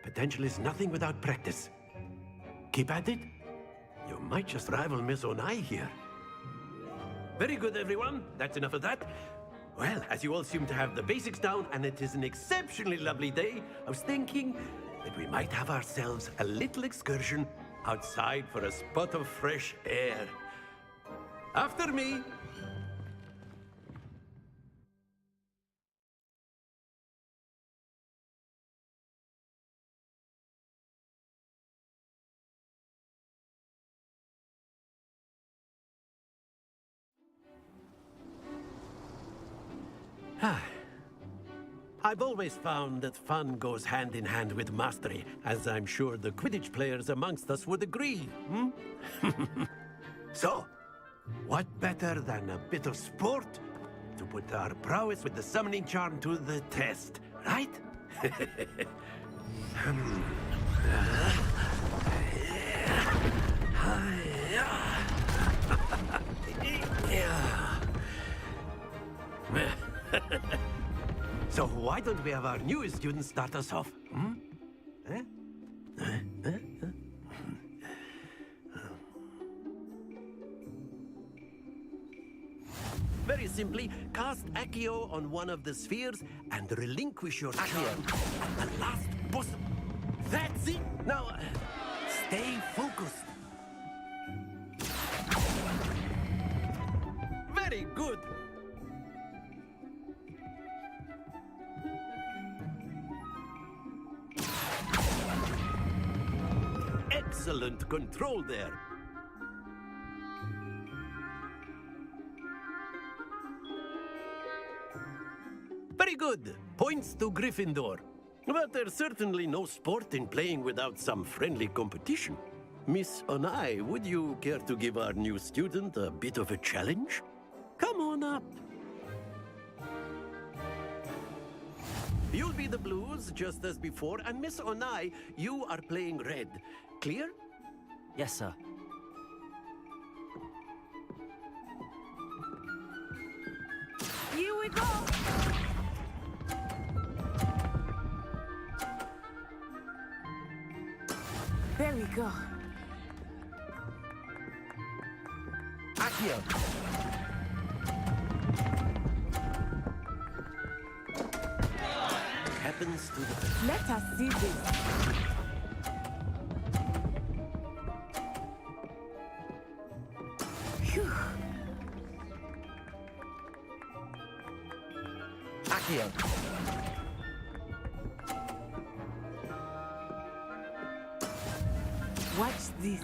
potential is nothing without practice. Keep at it. You might just rival Miss Onai here. Very good, everyone. That's enough of that. Well, as you all seem to have the basics down, and it is an exceptionally lovely day, I was thinking that we might have ourselves a little excursion outside for a spot of fresh air. After me. I've always found that fun goes hand in hand with mastery, as I'm sure the Quidditch players amongst us would agree. So, what better than a bit of sport to put our prowess with the summoning charm to the test, right? So why don't we have our newest student start us off? Very simply, cast Accio on one of the spheres and relinquish your charm at the last possible. That's it! Now, stay focused. Very good. excellent control there. Very good. Points to Gryffindor. But there's certainly no sport in playing without some friendly competition. Miss Onai, would you care to give our new student a bit of a challenge? Come on up. You'll be the blues, just as before, and Miss Onai, you are playing red. Clear? Yes, sir. Here we go! There we go. Accio! Happens to the... Let us see this. Phew. Accio! Watch this.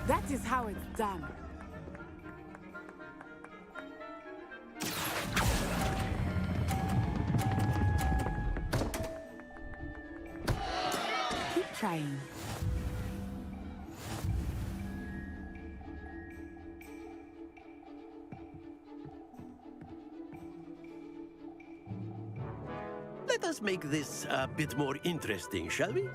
That is how it's done. Keep trying. Let us make this a bit more interesting, shall we?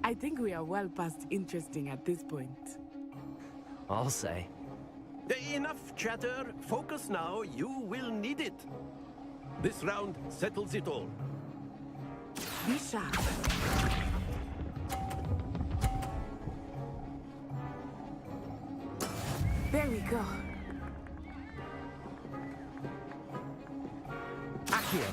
I think we are well past interesting at this point. I'll say. Enough chatter. Focus now. You will need it. This round settles it all. Be sharp. There we go. Accio!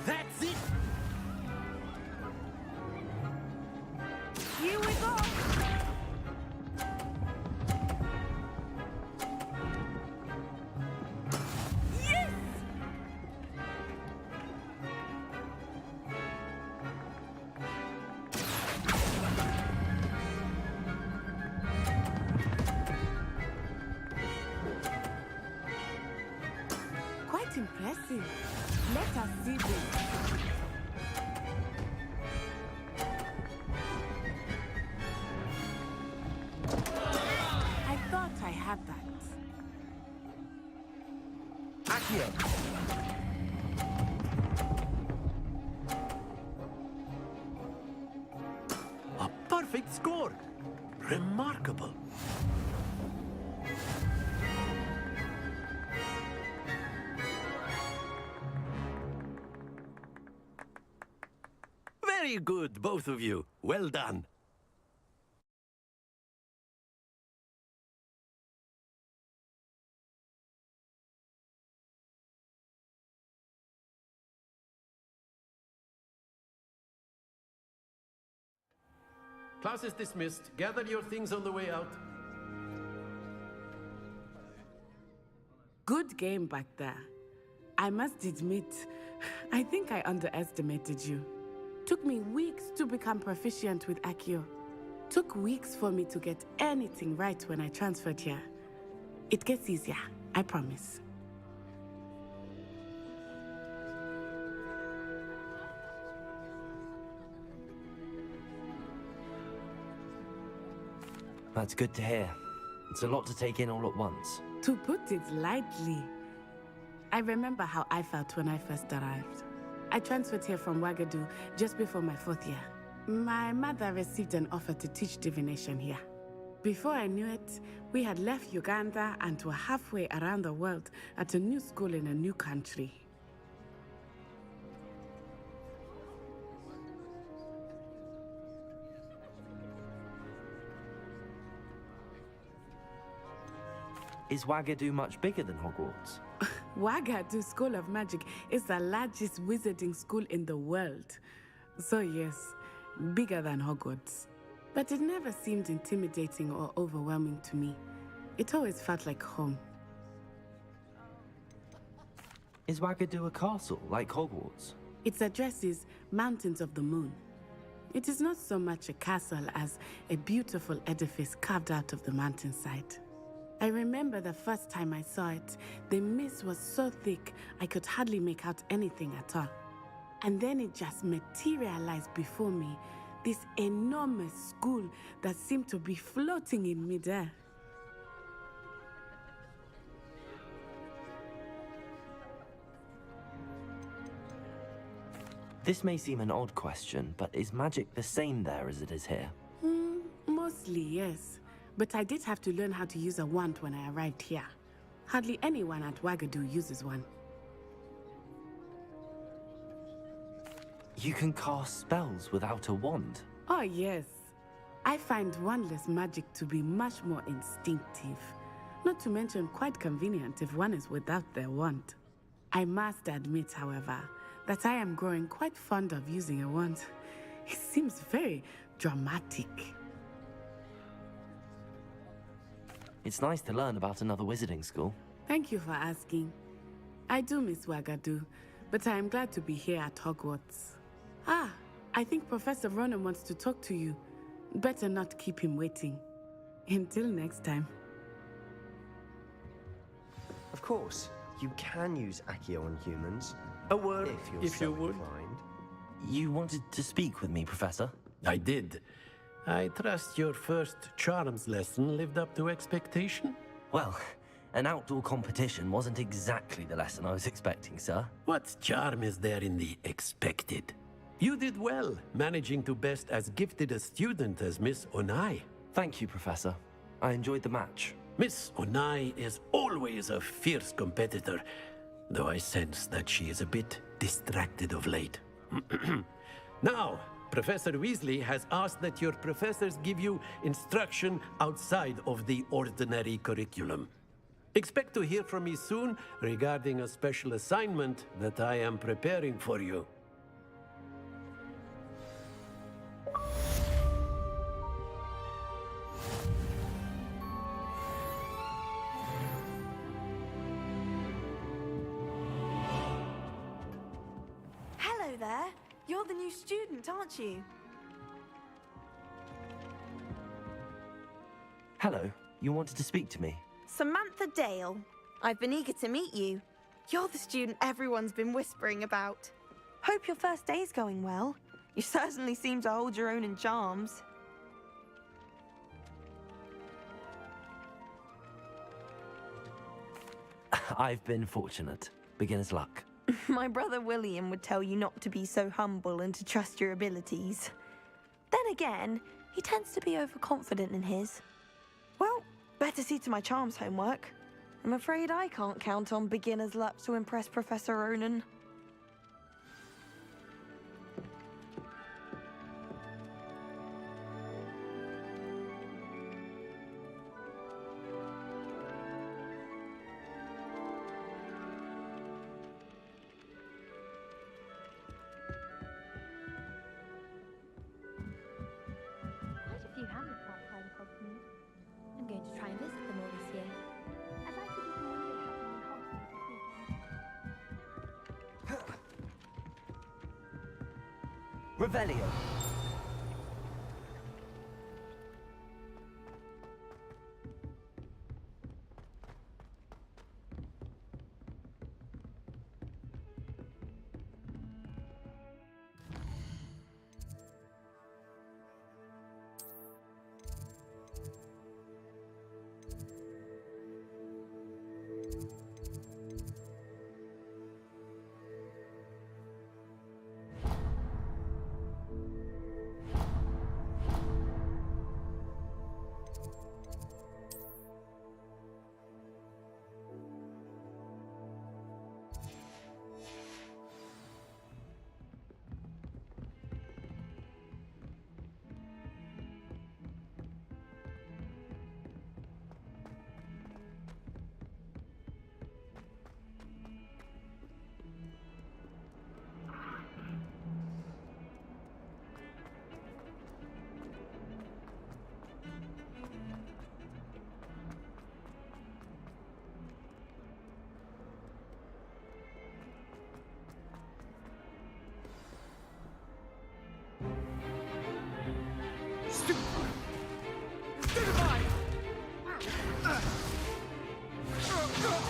That's it! Here we go! Yes! Quite impressive. Let us see this. I thought I had that. Accio! A perfect score! Remarkable! Very good, both of you. Well done. Class is dismissed. Gather your things on the way out. Good game back there. I must admit, I think I underestimated you. Took me weeks to become proficient with Accio. Took weeks for me to get anything right when I transferred here. It gets easier, I promise. That's good to hear. It's a lot to take in all at once. To put it lightly, I remember how I felt when I first arrived. I transferred here from Wagadu just before my 4th year. My mother received an offer to teach divination here. Before I knew it, we had left Uganda and were halfway around the world at a new school in a new country. Is Wagadu much bigger than Hogwarts? Wagadu School of Magic is the largest wizarding school in the world. So yes, bigger than Hogwarts. But it never seemed intimidating or overwhelming to me. It always felt like home. Is Wagadu a castle, like Hogwarts? Its address is Mountains of the Moon. It is not so much a castle as a beautiful edifice carved out of the mountainside. I remember the first time I saw it, the mist was so thick I could hardly make out anything at all. And then it just materialized before me, this enormous school that seemed to be floating in midair. This may seem an odd question, but is magic the same there as it is here? Mostly, yes. But I did have to learn how to use a wand when I arrived here. Hardly anyone at Wagadu uses one. You can cast spells without a wand? Oh, yes. I find wandless magic to be much more instinctive. Not to mention quite convenient if one is without their wand. I must admit, however, that I am growing quite fond of using a wand. It seems very dramatic. It's nice to learn about another wizarding school. Thank you for asking. I do miss Wagadu, but I am glad to be here at Hogwarts. Ah, I think Professor Ronan wants to talk to you. Better not keep him waiting. Until next time. Of course, you can use Accio on humans. A word if you're so inclined. You wanted to speak with me, Professor? I did. I trust your first charms lesson lived up to expectation? Well, an outdoor competition wasn't exactly the lesson I was expecting, sir. What charm is there in the expected? You did well, managing to best as gifted a student as Miss Onai. Thank you, Professor. I enjoyed the match. Miss Onai is always a fierce competitor, though I sense that she is a bit distracted of late. Now, Professor Weasley has asked that your professors give you instruction outside of the ordinary curriculum. Expect to hear from me soon regarding a special assignment that I am preparing for you. Hello there. You're the new student, aren't you? Hello, you wanted to speak to me? Samantha Dale. I've been eager to meet you. You're the student everyone's been whispering about. Hope your first day's going well. You certainly seem to hold your own in charms. I've been fortunate. Beginner's luck. My brother William would tell you not to be so humble and to trust your abilities. Then again, he tends to be overconfident in his. Well, better see to my charms homework. I'm afraid I can't count on beginner's luck to impress Professor Ronan. Quite a few Hamlet part-time cosmos. I'm going to try and visit them all this year. I'd like to do the one day happening in Hogwarts this weekend. Revelio.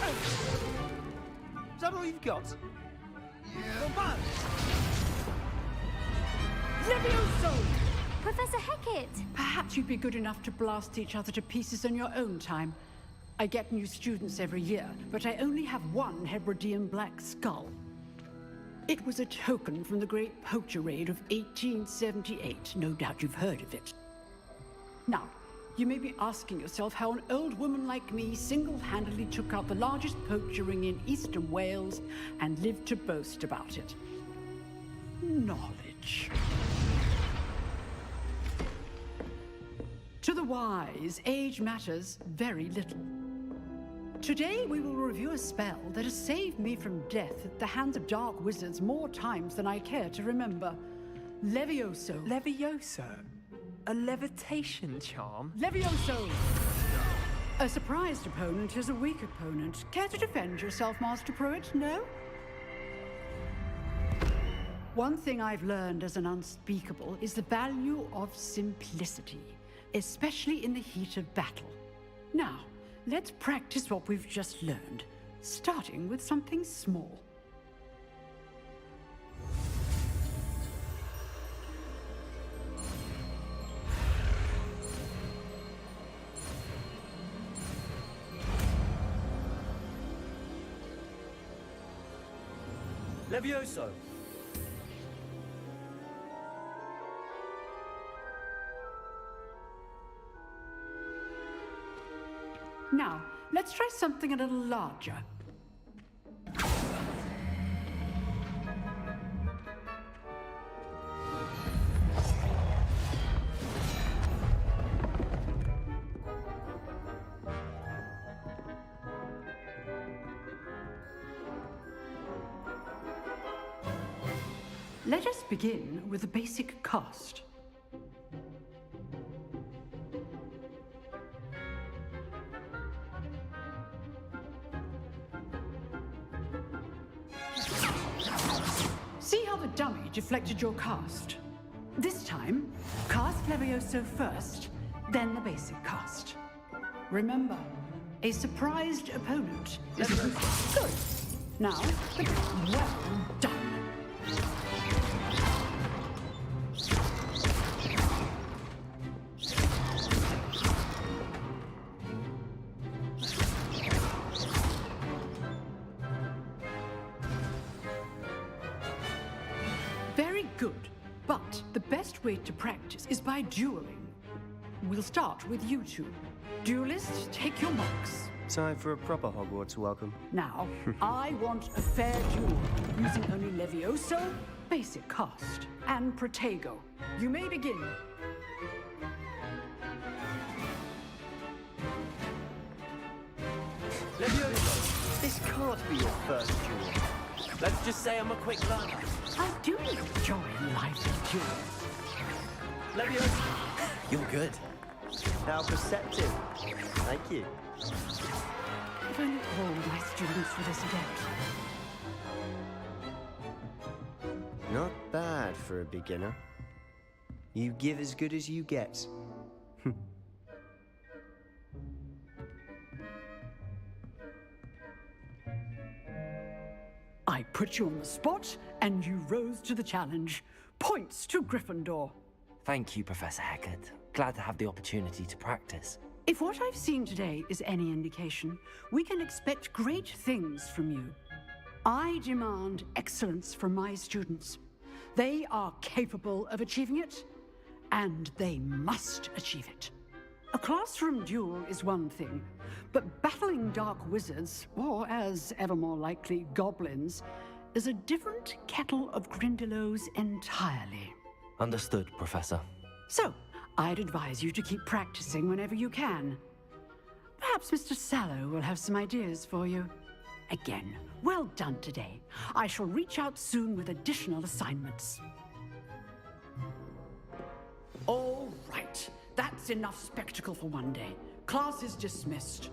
Is that all you've got? Yeah. Levioso! Professor Hecat! Perhaps you'd be good enough to blast each other to pieces in your own time. I get new students every year, but I only have one Hebridean black skull. It was a token from the Great Poacher Raid of 1878. No doubt you've heard of it. Now, you may be asking yourself how an old woman like me single-handedly took out the largest poacher ring in eastern Wales and lived to boast about it. Knowledge. To the wise, age matters very little. Today we will review a spell that has saved me from death at the hands of dark wizards more times than I care to remember. Levioso. Levioso? A levitation charm? Levioso! A surprised opponent is a weak opponent. Care to defend yourself, Master Pruitt? No? One thing I've learned as an unspeakable is the value of simplicity, especially in the heat of battle. Now, let's practice what we've just learned, starting with something small. Levioso! Now, let's try something a little larger. Let us begin with the basic cast. See how the dummy deflected your cast? This time, cast Levioso first, then the basic cast. Remember, a surprised opponent is good. Now, well done. Very good, but the best way to practice is by dueling. We'll start with you two. Duelists, take your marks. Time for a proper Hogwarts welcome. Now, I want a fair duel, using only Levioso, basic cast, and Protego. You may begin. Levioso, this can't be your first duel. Let's just say I'm a quick learner. I do enjoy lively duels. Levioso, you're good. How perceptive. Thank you. If only all my students were this adept. Not bad for a beginner. You give as good as you get. I put you on the spot, and you rose to the challenge. Points to Gryffindor. Thank you, Professor Hecat. Glad to have the opportunity to practice. If what I've seen today is any indication, we can expect great things from you. I demand excellence from my students. They are capable of achieving it, and they must achieve it. A classroom duel is one thing, but battling dark wizards, or as ever more likely, goblins, is a different kettle of Grindylows entirely. Understood, Professor. So, I'd advise you to keep practicing whenever you can. Perhaps Mr. Sallow will have some ideas for you. Again, well done today. I shall reach out soon with additional assignments. All right. That's enough spectacle for one day. Class is dismissed.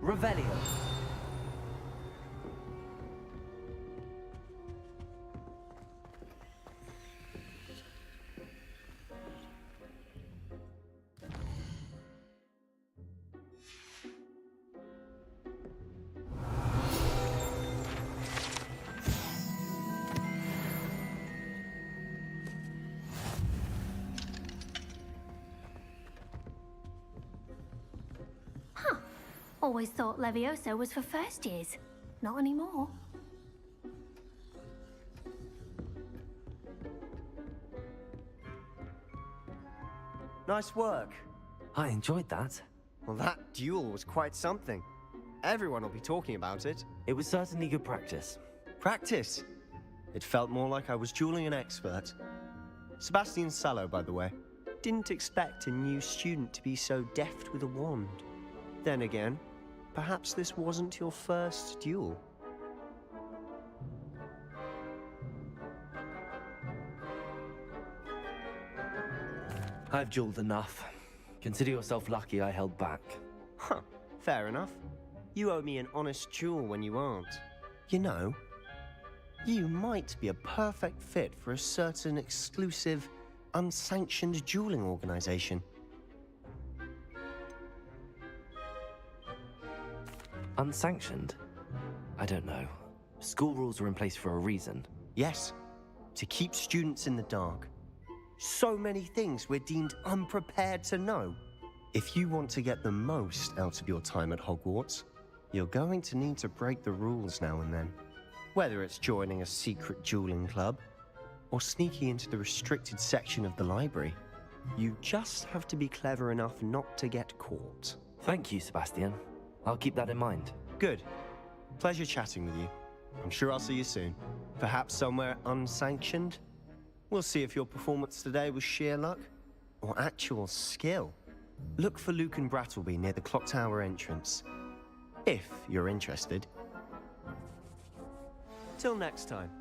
Revelio. Always thought Levioso was for first years. Not anymore. Nice work. I enjoyed that. Well, that duel was quite something. Everyone will be talking about it. It was certainly good practice. Practice? It felt more like I was dueling an expert. Sebastian Sallow, by the way. Didn't expect a new student to be so deft with a wand. Then again, perhaps this wasn't your first duel. I've dueled enough. Consider yourself lucky I held back. Huh, fair enough. You owe me an honest duel when you aren't. You know, you might be a perfect fit for a certain exclusive, unsanctioned dueling organization. Unsanctioned? I don't know. School rules are in place for a reason. Yes, to keep students in the dark. So many things we're deemed unprepared to know. If you want to get the most out of your time at Hogwarts, you're going to need to break the rules now and then. Whether it's joining a secret dueling club, or sneaking into the restricted section of the library, you just have to be clever enough not to get caught. Thank you, Sebastian. I'll keep that in mind. Good. Pleasure chatting with you. I'm sure I'll see you soon. Perhaps somewhere unsanctioned? We'll see if your performance today was sheer luck or actual skill. Look for Luke and Brattleby near the clock tower entrance, if you're interested. Till next time.